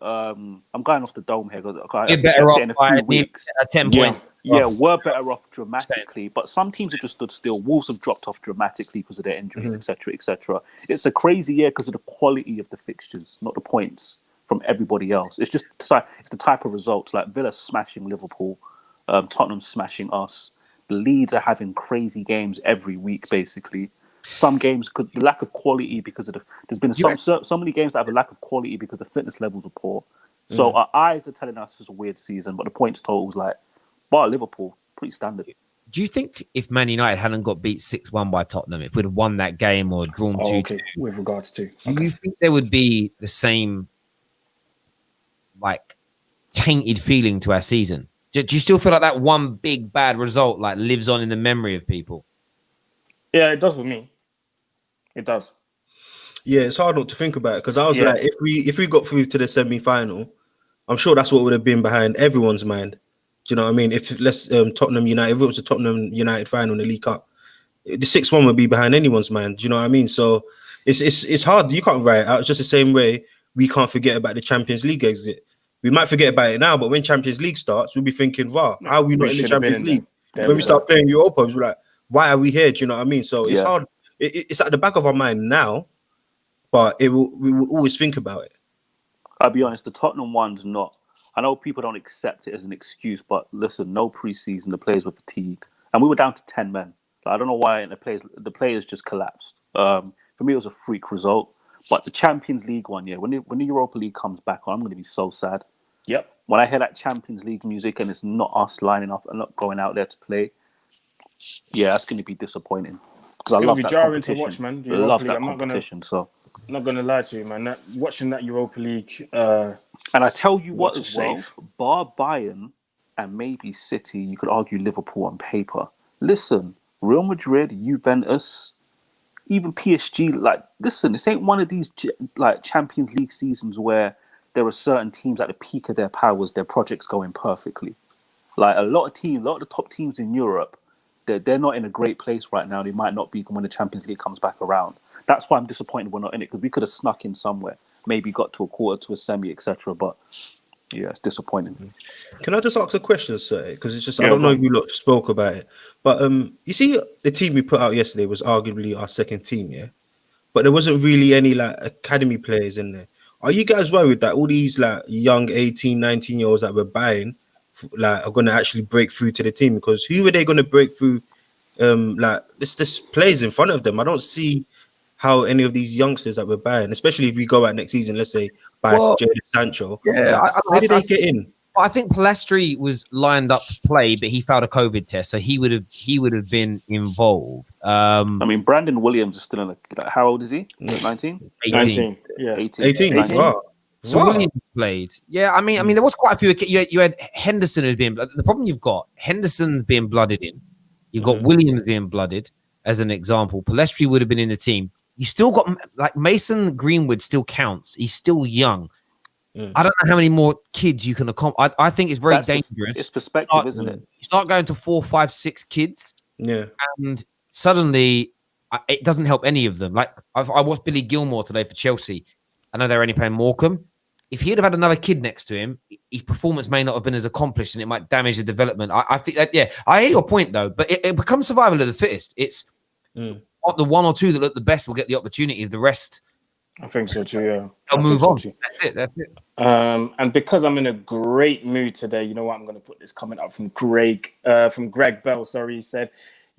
I'm going off the dome here. You're better off in a few weeks. 10 points. Yeah, we're better off dramatically, but some teams have just stood still. Wolves have dropped off dramatically because of their injuries, etc., etc. It's a crazy year because of the quality of the fixtures, not the points from everybody else. It's just it's the type of results like Villa smashing Liverpool, Tottenham smashing us. The Leeds are having crazy games every week, basically. Some games could the lack of quality because of there's been so many games that have a lack of quality because the fitness levels are poor. So our eyes are telling us it's a weird season, but the points total is like, bar Liverpool, pretty standard. Do you think if Man United hadn't got beat 6-1 by Tottenham, if we'd have won that game or drawn 2-2, with regards to, do you think there would be the same like tainted feeling to our season? Do you still feel like that one big bad result like lives on in the memory of people? Yeah, it does with me. It does. Yeah, it's hard not to think about it because I was like, if we got through to the semi-final, I'm sure that's what would have been behind everyone's mind. Do you know what I mean? If Tottenham United, if it was a Tottenham United final in the League Cup, the 6-1 would be behind anyone's mind. Do you know what I mean? So it's hard. You can't write it out. It's just the same way we can't forget about the Champions League exit. We might forget about it now, but when Champions League starts, we'll be thinking, wow, how are we not in the Champions League? When we start playing Europa, we're like, why are we here? Do you know what I mean? So it's hard. It's at the back of our mind now, but we will always think about it. I'll be honest, the Tottenham one's not. I know people don't accept it as an excuse, but listen, no preseason, the players were fatigued, and we were down to 10 men. I don't know why the players just collapsed. For me, it was a freak result. But the Champions League one, when the Europa League comes back on, I'm going to be so sad. Yep. When I hear that Champions League music and it's not us lining up and not going out there to play, that's going to be disappointing. Because I love that competition. To watch, man. I love that competition. I'm not going to lie to you, man. Watching that Europa League. And I tell you what as well, bar Bayern and maybe City, you could argue Liverpool on paper. Listen, Real Madrid, Juventus, even PSG, like, listen, this ain't one of these like Champions League seasons where there are certain teams at the peak of their powers, their projects going perfectly. Like a lot of the top teams in Europe, they're not in a great place right now. They might not be when the Champions League comes back around. That's why I'm disappointed we're not in it, because we could have snuck in somewhere, maybe got to a quarter, to a semi, etc. But yeah, it's disappointing. Can I just ask a question, sir? Because it's just I don't know if you lot spoke about it, but you see, the team we put out yesterday was arguably our second team, but there wasn't really any like academy players in there. Are you guys worried that all these like young 18, 19-year-olds that we're buying like are going to actually break through to the team? Because who are they going to break through? Like this players in front of them. I don't see how any of these youngsters that we're buying, especially if we go out next season, let's say buy Jadon Sancho, Yeah, like, where did they get in? I think Palestri was lined up to play, but he failed a COVID test, so he would have been involved. I mean, Brandon Williams is still in a. How old is he? 19? 19. Yeah. 18. 19. Wow. So Williams played. Yeah, I mean, there was quite a few. You had Henderson who's being. The problem you've got, Henderson's being blooded in. You've got Williams being blooded, as an example. Palestri would have been in the team. You still got like Mason Greenwood still counts. He's still young. I don't know how many more kids you can accomplish. I think it's very dangerous. It's perspective, isn't it? You start going to 4, 5, 6 kids, Yeah, and suddenly it doesn't help any of them. Like I watched Billy Gilmore today for Chelsea. I know they're only playing Morecambe. If he'd have had another kid next to him, his performance may not have been as accomplished, and it might damage the development. I think that, yeah, I hear your point though, but it becomes survival of the fittest. It's the one or two that look the best will get the opportunities. The rest, I think so too. Yeah, they'll move on. That's it. And because I'm in a great mood today, you know what? I'm going to put this comment up from Greg Bell. Sorry, he said,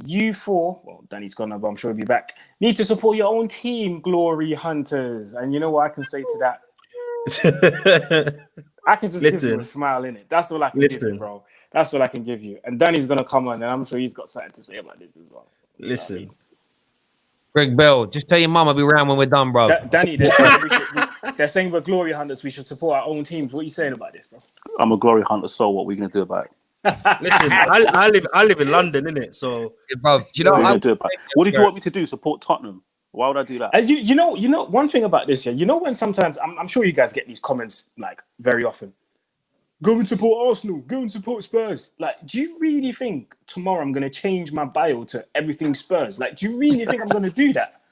"You four, well, Danny's gone now, but I'm sure he'll be back. Need to support your own team, Glory Hunters." And you know what I can say to that? I can just give you a smile in it. That's all I can give you, bro. That's all I can give you. And Danny's gonna come on, and I'm sure he's got something to say about this as well. Listen, Greg Bell, just tell your mum I'll be around when we're done, bro. Danny, they're saying we're Glory Hunters. We should support our own teams. What are you saying about this, bro? I'm a Glory Hunter, so what are we gonna do about it? listen, I live in London, innit? So, Yeah, bro, do you know What did you want me to do? Support Tottenham? Why would I do that? And you know one thing about this, yeah. You know when sometimes I'm sure you guys get these comments like very often. Go and support Arsenal. Go and support Spurs. Like, do you really think tomorrow I'm going to change my bio to everything Spurs? Like, do you really think I'm going to do that?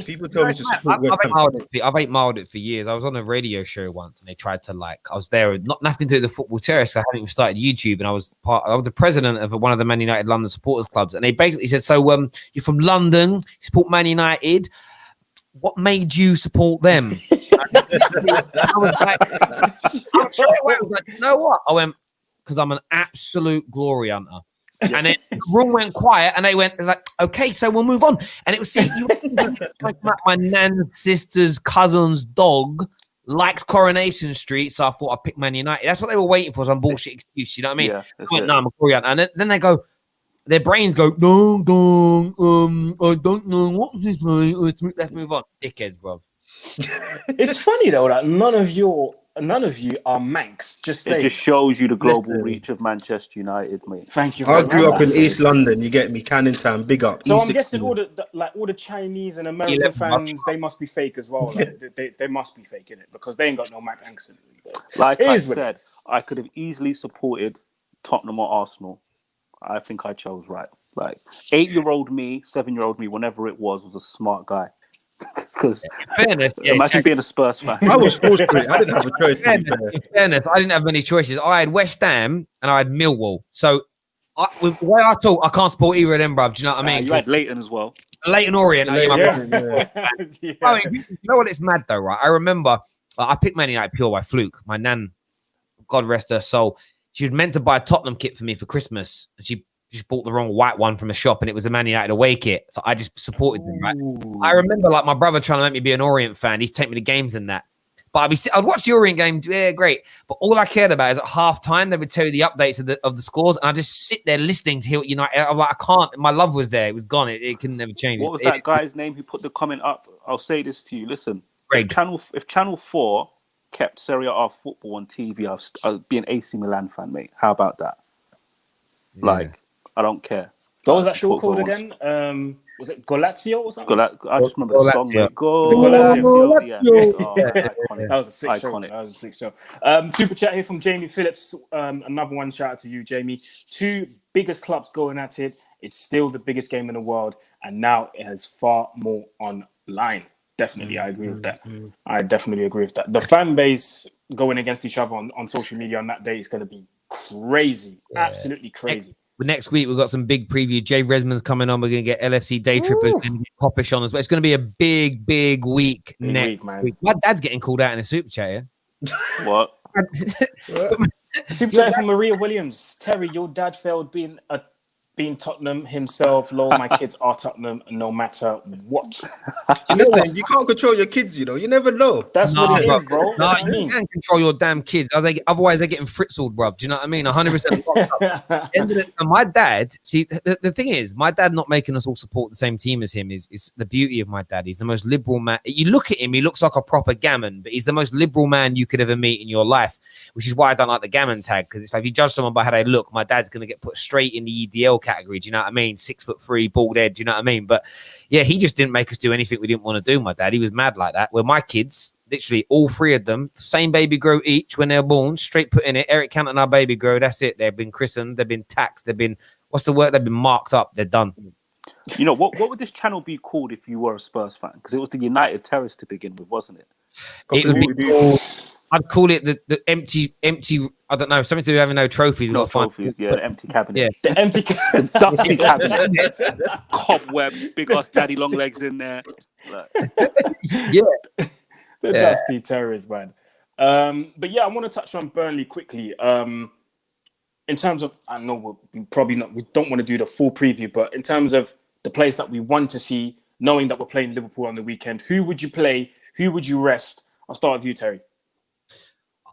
people tell me to support West Ham. I've 8-miled it for years. I was on a radio show once, and they tried to I was there, nothing to do with the football terrace. I hadn't even started YouTube, and I was the president of one of the Man United London supporters clubs, and they basically said, "So, you're from London, you support Man United. What made you support them?" I was like, you know what? I went, because I'm an absolute glory hunter. And then the room went quiet, and they went like, "Okay, so we'll move on." And it was like my nan's sister's cousin's dog likes Coronation Street, so I thought I'd pick Man United. That's what they were waiting for, some bullshit excuse. You know what I mean? Yeah, I went, "No, I'm a glory hunter." And then they go, their brains go, "No, I don't know what this is. Let's move on." Dickheads, bro. It's funny though that none of you are Manx. It just shows you the global reach of Manchester United, mate. Thank you. I grew up in East London. You get me, Canning Town, big up. So E16. I'm guessing all the Chinese and American fans, they must be fake as well. Like, they must be faking it because they ain't got no Mac accent. Like I said, I could have easily supported Tottenham or Arsenal. I think I chose right. Like 8-year-old me, 7-year-old me, whenever it was a smart guy. Because imagine being a Spurs fan. I was forced to it. I didn't have a choice. In fairness, I didn't have many choices. I had West Ham and I had Millwall. So with the way I talk, I can't support either of them, bruv. Do you know what I mean? You had Leighton as well. Leighton Orient. Yeah. I mean, you know what? It's mad though, right? I remember I picked Man United pure by fluke. My nan, God rest her soul, she was meant to buy a Tottenham kit for me for Christmas, and she just bought the wrong white one from a shop, and it was a Man United away kit. So I just supported them, right? I remember like my brother trying to make me be an Orient fan. He'd take me to games and that. But I'd watch the Orient game, yeah, great. But all I cared about is at half time, they would tell you the updates of the scores, and I just sit there listening to hear what United. I'm like, I can't. My love was there. It was gone. It can never change. What was that guy's name who put the comment up? I'll say this to you. Listen, Greg. If Channel 4 kept Serie A football on TV, I'd be an AC Milan fan, mate. How about that? Yeah. Like, I don't care. What was that show called again? Was it Golazio or something? I just remember the song. Like, Golazio. Yeah. That was a sick show. That was a sick show. Super chat here from Jamie Phillips. Another one. Shout out to you, Jamie. 2 biggest clubs going at it. It's still the biggest game in the world, and now it has far more online. Definitely, I agree with that. I definitely agree with that. The fan base going against each other on social media on that day is going to be crazy. Absolutely crazy. next week we've got some big preview. Jay Resman's coming on. We're going to get LFC Day Trippers and get Popish on as well. It's going to be a big week next week. My dad's getting called out in a super chat. Yeah? What? Super chat from Maria Williams. Terry, your dad failed being Tottenham himself. Lol, my kids are Tottenham no matter what. Listen, you can't control your kids, you know. You never know. That's what it is, bro. No, you can't control your damn kids. Otherwise, they're getting fritzled, bro. Do you know what I mean? 100%. And my dad, see, the thing is, my dad not making us all support the same team as him is the beauty of my dad. He's the most liberal man. You look at him, he looks like a proper gammon, but he's the most liberal man you could ever meet in your life, which is why I don't like the gammon tag, because it's like if you judge someone by how they look, my dad's going to get put straight in the EDL category. Do you know what I mean? 6'3", bald head. Do you know what I mean? But yeah, he just didn't make us do anything we didn't want to do. My dad, he was mad like that. Where my kids, literally all three of them, same baby grow each when they're born, straight put in it. Eric Cantona, our baby grow. That's it. They've been christened. They've been taxed. They've been They've been marked up. They're done. You know what would this channel be called if you were a Spurs fan? Because it was the United Terrace to begin with, wasn't it? It would be called, I'd call it the empty. I don't know, something to do with having no trophies. No trophies, yeah, the empty cabinet. Yeah, the empty the dusty cabinet. Cobwebs, big ass daddy long legs in there. Yeah, the dusty terrors, man. But yeah, I want to touch on Burnley quickly. In terms of, I know we don't want to do the full preview, but in terms of the players that we want to see, knowing that we're playing Liverpool on the weekend, who would you play? Who would you rest? I'll start with you, Terry.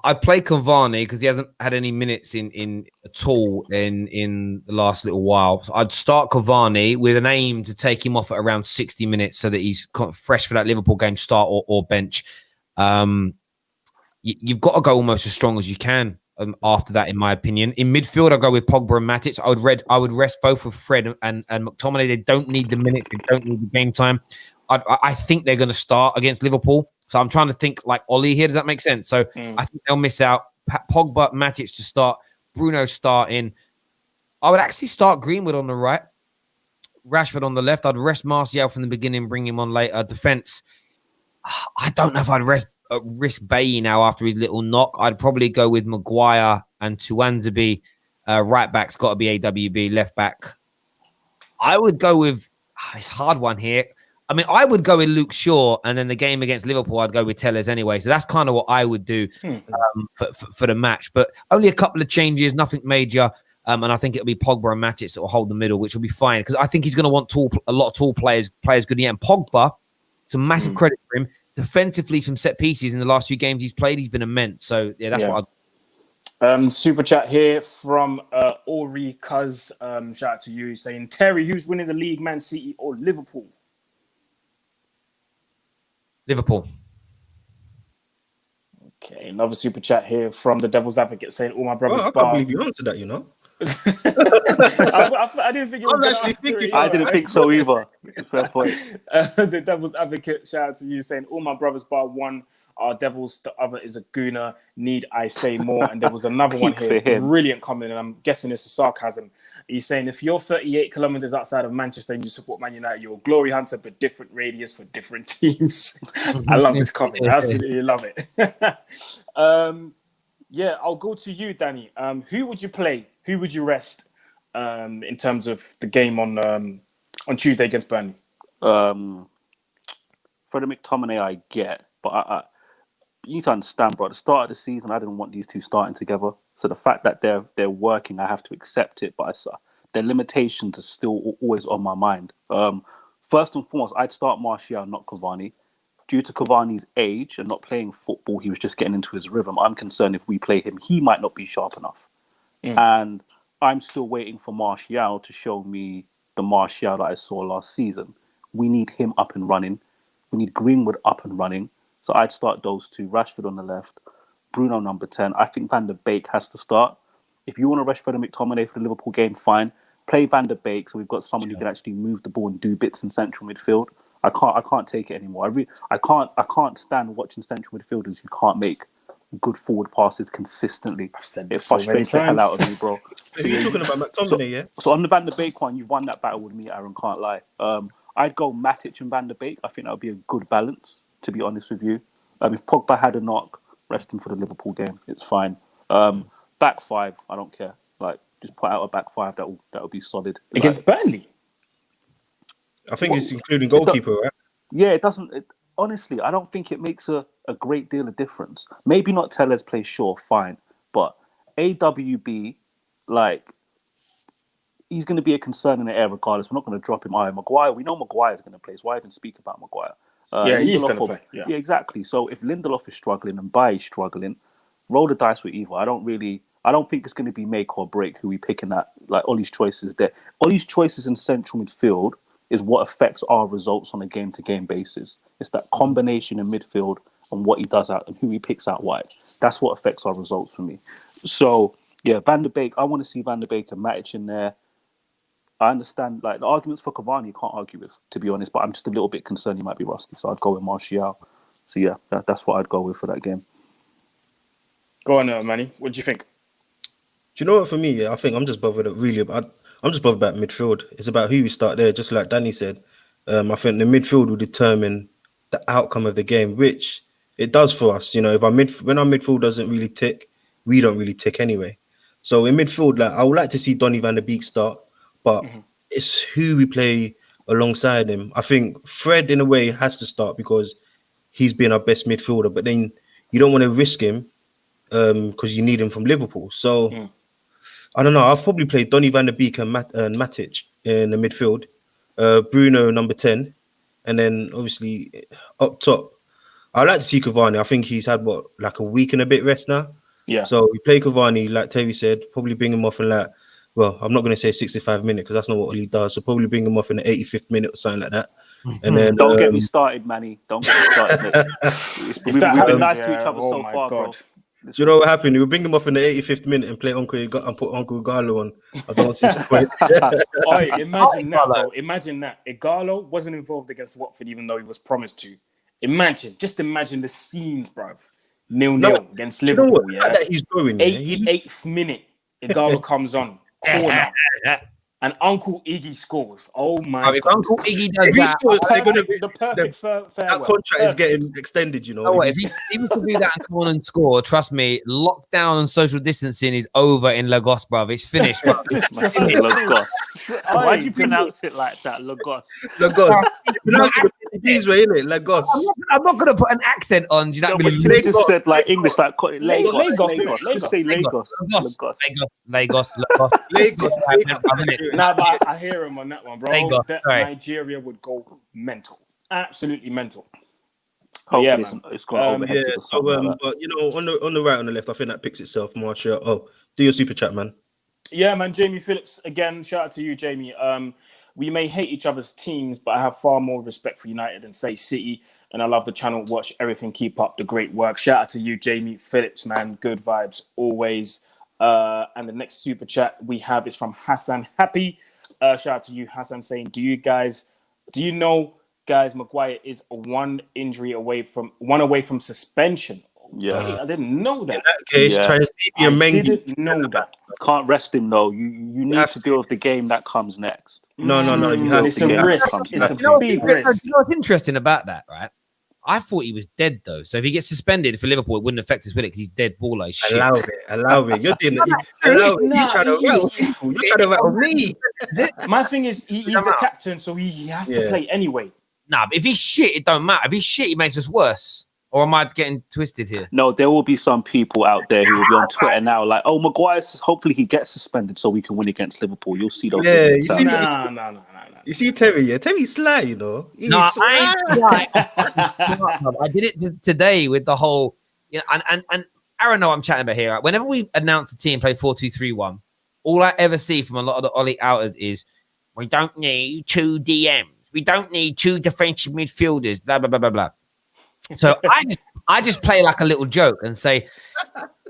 I'd play Cavani because he hasn't had any minutes in at all in the last little while. So I'd start Cavani with an aim to take him off at around 60 minutes so that he's fresh for that Liverpool game start or bench. You've got to go almost as strong as you can after that, in my opinion. In midfield, I'll go with Pogba and Matic. I would rest both of Fred and McTominay. They don't need the minutes. They don't need the game time. I think they're going to start against Liverpool. So I'm trying to think like Ollie here. Does that make sense? So I think they'll miss out. Pogba, Matic to start. Bruno starting. I would actually start Greenwood on the right. Rashford on the left. I'd rest Martial from the beginning, bring him on later. Defense. I don't know if I'd risk Bailly now after his little knock. I'd probably go with Maguire and Tuanzebe. Right back's got to be AWB. Left back. I would go with... It's a hard one here. I mean, I would go with Luke Shaw, and then the game against Liverpool, I'd go with Tellez anyway. So that's kind of what I would do for the match. But only a couple of changes, nothing major. And I think it'll be Pogba and Matic that will hold the middle, which will be fine. Because I think he's going to want a lot of tall players good in the end. Pogba, some massive credit for him. Defensively from set pieces in the last few games he's played, he's been immense. So, yeah, that's what I'd... Super chat here from Ori Cuz. Shout out to you saying, Terry, who's winning the league, Man City or Liverpool? Liverpool. Okay, another super chat here from the Devil's Advocate saying, all my brothers... I can't believe you answered that, you know. I didn't think it was actually thinking. I didn't think so either. Fair point. The Devil's Advocate, shout out to you saying, all my brothers bar one are devils, the other is a gooner. Need I say more? And there was another one here, brilliant comment, and I'm guessing it's a sarcasm. He's saying, if you're 38 kilometers outside of Manchester and you support Man United, you're a glory hunter, but different radius for different teams. I love this comment. I absolutely love it. Yeah, I'll go to you, Danny. Who would you play? Who would you rest in terms of the game on Tuesday against Burnley? Freddie McTominay, I get, but you need to understand, bro. At the start of the season, I didn't want these two starting together. So the fact that they're working, I have to accept it. But their limitations are still always on my mind. First and foremost, I'd start Martial, not Cavani. Due to Cavani's age and not playing football, he was just getting into his rhythm. I'm concerned if we play him, he might not be sharp enough. And I'm still waiting for Martial to show me the Martial that I saw last season. We need him up and running. We need Greenwood up and running. So I'd start those two. Rashford on the left, Bruno number 10. I think Van der Beek has to start. If you want to rush Freddie McTominay for the Liverpool game, fine. Play Van der Beek so we've got someone who can actually move the ball and do bits in central midfield. I can't take it anymore. I can't stand watching central midfielders who can't make good forward passes consistently. It frustrates the hell out of me, bro. So you're talking about McTominay, yeah? So on the Van der Beek one, you've won that battle with me, Aaron. Can't lie. I'd go Matic and Van der Beek. I think that would be a good balance, to be honest with you. If Pogba had a knock, rest him for the Liverpool game. It's fine. Back five, I don't care. Like, Just put out a back five that will be solid Against Burnley. I think it's including goalkeeper, right? Yeah, it doesn't. Honestly, I don't think it makes a great deal of difference. Maybe not Tellez plays Shaw, fine, but AWB, like, he's going to be a concern in the air regardless. We're not going to drop him. Maguire, we know Maguire's going to play, so why even speak about Maguire? Yeah, he's going to Lindelof play. Yeah, exactly. So if Lindelof is struggling and Baye is struggling, roll the dice with either. I don't think it's going to be make or break who we pick in that. Like, Ollie's choices there. Ollie's choices in central midfield is what affects our results on a game-to-game basis. It's that combination in midfield and what he does out and who he picks out wide. That's what affects our results for me. So, yeah, Van der Beek, I want to see Van der Beek and Matic in there. I understand, like, the arguments for Cavani you can't argue with, to be honest, but I'm just a little bit concerned he might be rusty, so I'd go with Martial. So, yeah, that's what I'd go with for that game. Go on, Manny. What do you think? Do you know what? For me, yeah, I think I'm just bothered about midfield. It's about who we start there, just like Danny said. I think the midfield will determine the outcome of the game, which it does for us. You know, when our midfield doesn't really tick, we don't really tick anyway. So in midfield, like, I would like to see Donny van der Beek start, but it's who we play alongside him. I think Fred, in a way, has to start because he's been our best midfielder. But then you don't want to risk him because you need him from Liverpool. So. I don't know. I've probably played Donny van der Beek and Matic in the midfield, Bruno number 10, and then obviously up top. I'd like to see Cavani. I think he's had like a week and a bit rest now. Yeah. So we play Cavani, like Terry said, probably bring him off in I'm not going to say 65 minutes because that's not what he does. So probably bring him off in the 85th minute or something like that. And then don't get me started, Manny. Don't get me started. We've been nice to each other so far, bro. Do you know what happened? We'll bring him off in the 85th minute and play and put Uncle Igalo on. I don't see the point. Imagine that, bro. Imagine that. Igalo wasn't involved against Watford, even though he was promised to. Just imagine the scenes, bruv. 0-0 against Liverpool. Yeah, that he's going. 88th minute, Igalo comes on, corner. And Uncle Iggy scores. Oh my if God. Uncle Iggy does that, the perfect farewell. That contract is getting extended, you know. Oh, if he was to do that and come on and score, trust me, lockdown and social distancing is over in Lagos, bruv. It's finished, bruv. Lagos. Why do you pronounce it like that? Lagos. Lagos. These way, innit? Lagos. I'm not going to put an accent on. Do you know what I mean? You just said like English, like Lagos. Lagos. Say Lagos. Lagos. Nah, but I hear him on that one, bro. Lagos, Nigeria would go mental. Absolutely mental. Hopefully yeah, it's going to but you know, on the right, on the left, I think that picks itself. Marshall. Oh, do your super chat, man. Yeah, man. Jamie Phillips again. Shout out to you, Jamie. We may hate each other's teams, but I have far more respect for United than, say, City. And I love the channel. Watch everything. Keep up the great work. Shout out to you, Jamie Phillips, man. Good vibes always. And the next super chat we have is from Hassan Happy. Shout out to you, Hassan, saying, do you know, guys, Maguire is one away from suspension? Yeah, I didn't know that. In that case, try to see your I didn't know that. Can't rest him though. You need to deal with the game that comes next. No. You have It's to. a risk. It's a big risk. You know what's interesting about that, right? I thought he was dead though. So if he gets suspended for Liverpool, it wouldn't affect us, will it? Because he's dead baller. Allow it. You're doing it. You're trying to rattle people. You're trying to rattle me. My thing is, he's the captain, so he has to play anyway. Nah, but if he's shit, it don't matter. If he's shit, he makes us worse. Or am I getting twisted here? No, there will be some people out there who will be on Twitter now like, oh, Maguire, hopefully he gets suspended so we can win against Liverpool. You'll see those. Yeah, you see, no. You see Terry, Terry's sly, you know. I ain't sly. I did it today with the whole, you know, and Aaron, know I'm chatting about here. Right? Whenever we announce the team play 4-2-3-1, all I ever see from a lot of the Ollie outers is, we don't need two DMs. We don't need two defensive midfielders, blah, blah, blah, blah, blah. So I just play like a little joke and say,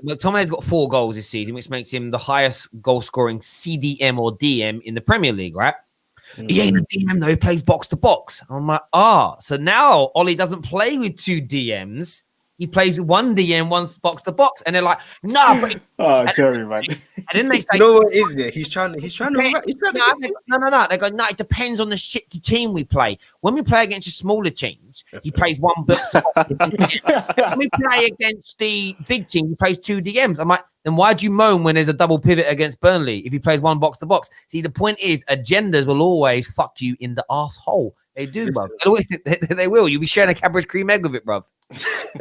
McTominay's got 4 goals this season, which makes him the highest goal scoring CDM or DM in the Premier League, right? He ain't a DM though, he plays box to box. I'm like, so now Ollie doesn't play with 2 DMs. he plays one DM, one box to box, and they're like, "No." Oh, Terry, man. And then they say, You know what is it? He's trying to no, get no. They go, no, it depends on the shitty team we play. When we play against the smaller teams, he plays one box. When we play against the big team, he plays 2 DMs. I'm like, then why do you moan when there's a double pivot against Burnley if he plays one box to box? See, the point is, agendas will always fuck you in the asshole. They do, bro. They will. You'll be sharing a Cadbury's cream egg with it, bro.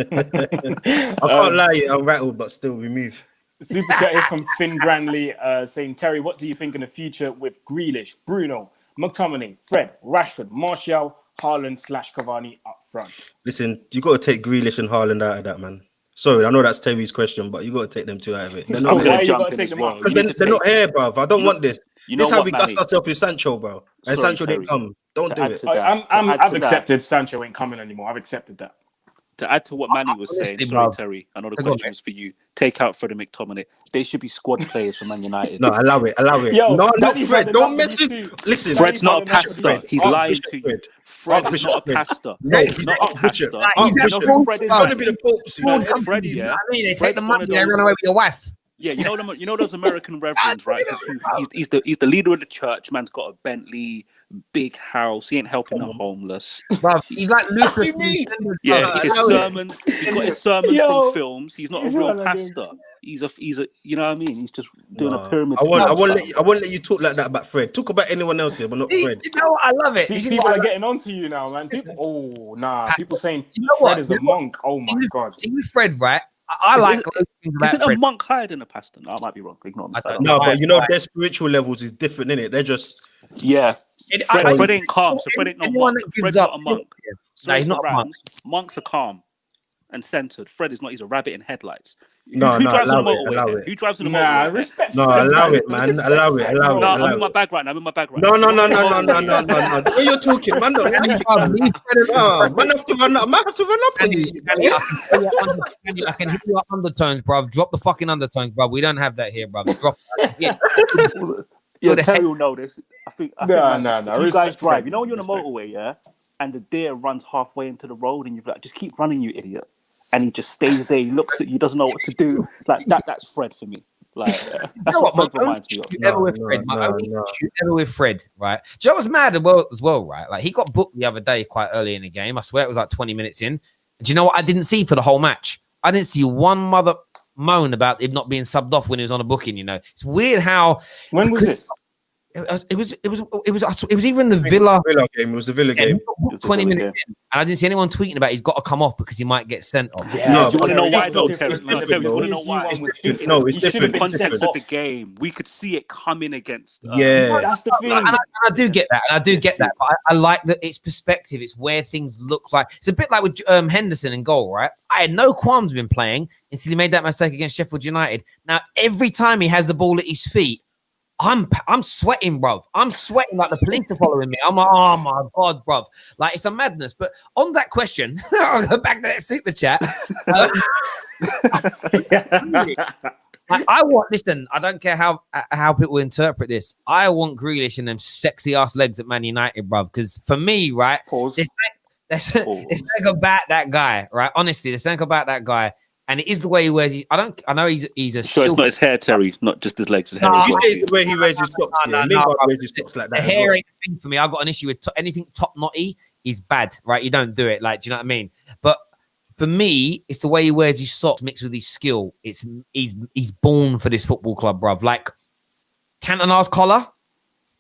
I can't lie, I'm rattled, but still we move. Super chat here from Finn Granley saying, Terry, what do you think in the future with Grealish, Bruno, McTominay, Fred, Rashford, Martial, Haaland / Cavani up front? Listen, you got to take Grealish and Haaland out of that, man. Sorry, I know that's Terry's question, but you got to take them 2 out of it. They're not Why here. you got to take them out? Because they're not here, bruv. I don't want this. This is how we got Manny? ourselves with Sancho, bro. And Sorry, Sancho Terry. didn't come. Don't do it. I've accepted Sancho ain't coming anymore. I've accepted that. To add to what Manny was saying, Honestly, sorry, bro. Terry, I know the question was for you. Take out Fred and McTominay. They should be squad players for Man United. No, allow it. Yo, No, not Manny's Fred. had Don't enough mess of with. these two. Listen, Fred's not a Manny's had pastor. enough of these He's two. lying Bishop to you. Fred. Fred's Archbishop not a Fred. pastor. No, He's he's not not a Archbishop. pastor. Archbishop. You know, Fred He's is going to be the Pope soon. No, Everything Fred, is- yeah. I mean, they take Fred's the one money, of they those- run away with your wife. Yeah, you know those American reverends, right? He's the leader of the church. Man's got a Bentley, big house. He ain't helping the homeless. Bro, he's like Lucas. What do you mean? Yeah, No, his allow it. sermons. He's got his sermons Yo, from films. He's not a he's real one of them. pastor. He's a. You know what I mean? He's just doing a No. pyramid. I won't scheme. I won't let you talk like that about Fred. Talk about anyone else here, but not You Fred. know what? I love it. See, This is people what I are love. getting onto you now, man. People saying You know Fred what? is a You know what? monk. Oh my God. See with Fred, right? I like those things about Isn't a Fred. monk higher than a pastor? No, I might be wrong. Ignore me. I don't No, Right, but you know right. their spiritual levels is different, innit? They're just Yeah. Fred ain't calm, so Fred ain't no anyone monk. that gives Fred's up- not a monk. No, Sorry he's for not a monk. Rams. Monks are calm and centered. Fred is not. He's a rabbit in headlights. No, who drives on the allow it, motorway? allow here? it. Who drives on the Nah, motorway? here? respect. No, Fred, allow man. it, man. Respect Allow it, Fred, allow bro. it, No, allow I'm in my bag right now. No. The way you're talking, man, don't like it. No, man, have to run up. Man, have to run up on you. I can hear your undertones, bro. Drop the fucking undertones, bro. We don't have that here, bro. Drop that. Yeah. Yeah, the Terry heck- will know this. I think No, man, no. if you Respect guys drive, Fred, you know when you're on a respect. motorway, yeah, and the deer runs halfway into the road, and you're like, just keep running, you idiot. And he just stays there. He looks at you, doesn't know what to do. Like that. That's Fred for me. Like that's know what what, Fred reminds me of. Ever with Fred, my only issue ever with Fred, right? Do you know what's mad as well, right? Like he got booked the other day quite early in the game. I swear it was like 20 minutes in. Do you know what I didn't see for the whole match? I didn't see one mother moan about him not being subbed off when he was on a booking. You know, it's weird how When was this? it was either in the Villa. Game. It was the Villa Yeah, he game. got booked 20 minutes in, and I didn't see anyone tweeting about he's got to come off because he might get sent off. Yeah, No, You want to know why, though, it's Terry? different, Terry, you though. want to know why? No, it's In different. the It's context different. of the game, we could see it coming against. Yeah. That's the thing. And I do get that, but I like that it's perspective. It's where things look like. It's a bit like with Henderson in goal, right? I had no qualms with him playing until he made that mistake against Sheffield United. Now, every time he has the ball at his feet, I'm sweating, bruv. I'm sweating like the police are following me. I'm like, oh my God, bruv. Like, it's a madness. But on that question, I'll go back to that super chat. I want, listen, I don't care how people interpret this. I want Grealish and them sexy ass legs at Man United, bruv. Because for me, right, Pause. there's something about that guy, right? Honestly, there's something about that guy. And it is the way he wears. I know he's a. Sure, it's not his hair, Terry. Not just his legs. His hair. No, as You well. say it's the way he wears his socks. No, Lingard bro. wears his socks like The that. as hair well. ain't a thing for me. I've got an issue with anything top knotty is bad, right? You don't do it. Like, do you know what I mean? But for me, it's the way he wears his socks mixed with his skill. He's born for this football club, bruv. Like Cantona's collar,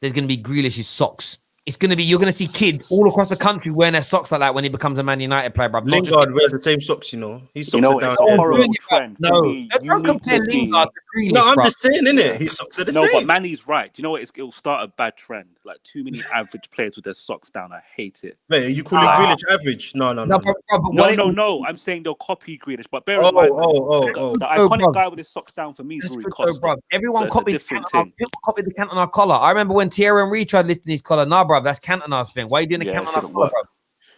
there's gonna be Grealish's socks. It's gonna be you're gonna see kids all across the country wearing their socks like that when he becomes a Man United player, bruv. Not just- Lingard wears the same socks, you know. His socks You know, are down it's a there. horrible trend. For No, me, don't you need compare to be- Lingard to Grealish, No, I'm bruv. just saying, innit? His socks are the No, same. but Manny's right. Do you know what? It'll start a bad trend. Like too many average players with their socks down. I hate it. Mate, you call Grealish average? No. No, but what it- No. I'm saying they'll copy Grealish, but bear Oh, in mind, oh. the Oh, iconic bro. guy with his socks down for me is That's Rui good Costa. though, bruv. Everyone So it's a copied different Cantona. thing. People copied the Cantona collar. I remember when Thierry Henry tried lifting his collar. Nah, bruv, that's Cantona's thing. Why are you doing the Yeah, it Cantona didn't collar, work. bruv?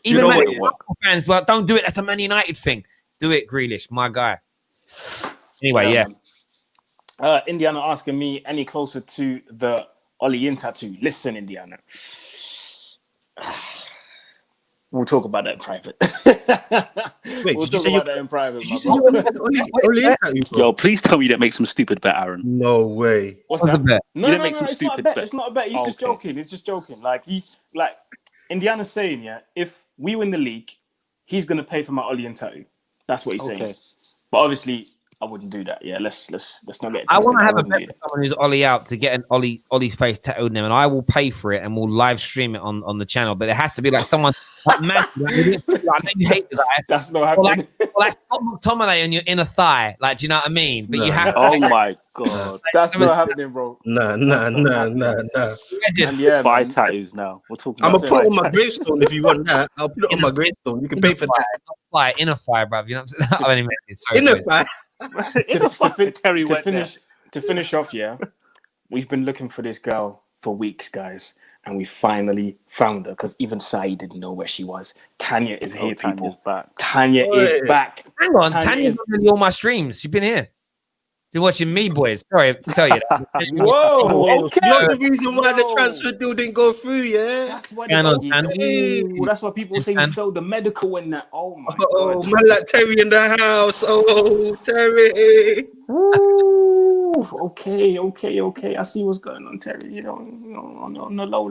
you Even know Man what it United fans, well, don't do it. That's a Man United thing. Do it, Grealish, my guy. Anyway, yeah. Indiana asking me any closer to the Oli In tattoo. Listen, Indiana. We'll talk about that in private. Wait, We'll did you talk say about that in private. Did my you say bro. you only had only interview, bro? Yo, please tell me you didn't make some stupid bet, Aaron. No way. What's What's the that? bet? No, You no, didn't make no, some it's not a stupid bet. bet. It's not a bet. He's just Okay. joking. He's just joking. Like he's like Indiana's saying, yeah, if we win the league, he's gonna pay for my Ollie and tattoo. That's what he's Okay. saying. But obviously, I wouldn't do that. Yeah, let's not get. I want to have a wouldn't bet do with that. someone who's Ollie out to get an Ollie's face tattooed on him, and I will pay for it, and we'll live stream it on the channel. But it has to be like someone like man. Like, I know you hate the guy. That's not Or happening. like Scott McTominay on your inner thigh. Like, do you know what I mean? But you No. have Oh my god. That's not happening, bro. Nah. Legend. And yeah, Buy man. tattoos now. We're talking I'm about gonna put it on buy my tattoos. gravestone if you want that. I'll put it on my gravestone. You can pay for that. inner thigh, bruv. You know what I'm saying? Anyway, sorry, In the boys. fact, Terry went there. To finish off, yeah, we've been looking for this girl for weeks, guys, and we finally found her because even Sai didn't know where she was. Tanya is here, Tanya's people. back. Tanya Oi. is back. Hang on, Tanya Tanya's is- on nearly all my streams. She's been here. You're watching me, boys. Sorry to tell you that. Whoa, okay. you're the reason why the Yo. transfer deal didn't go through, yeah. That's why Hang on, they Tanya. Ooh, that's why people say you Tanya. failed the medical in that. Oh my Oh, god. man, like Terry in the house. Oh, Terry. Ooh, okay. I see what's going on, Terry. You know, on the low.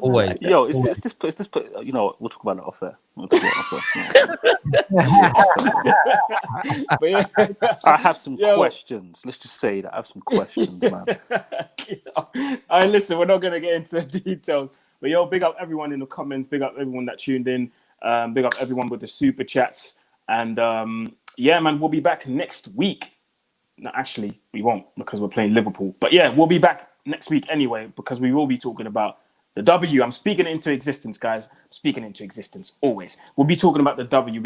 Always. Yo, is this you know what, we'll talk about it off air. But yeah. I have some Yo. questions. Let's just say that I have some questions, man. All right, listen, we're not gonna get into details, but yo, big up everyone in the comments, big up everyone that tuned in, big up everyone with the super chats, and yeah, man, we'll be back next week. No, actually, we won't because we're playing Liverpool. But yeah, we'll be back next week anyway because we will be talking about the W. I'm speaking it into existence, guys. I'm speaking it into existence always. We'll be talking about the W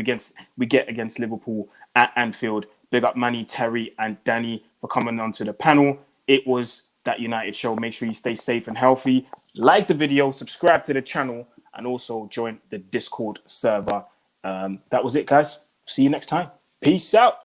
we get against Liverpool at Anfield. Big up Manny, Terry, and Danny for coming onto the panel. It was That United Show. Make sure you stay safe and healthy. Like the video, subscribe to the channel, and also join the Discord server. That was it, guys. See you next time. Peace out.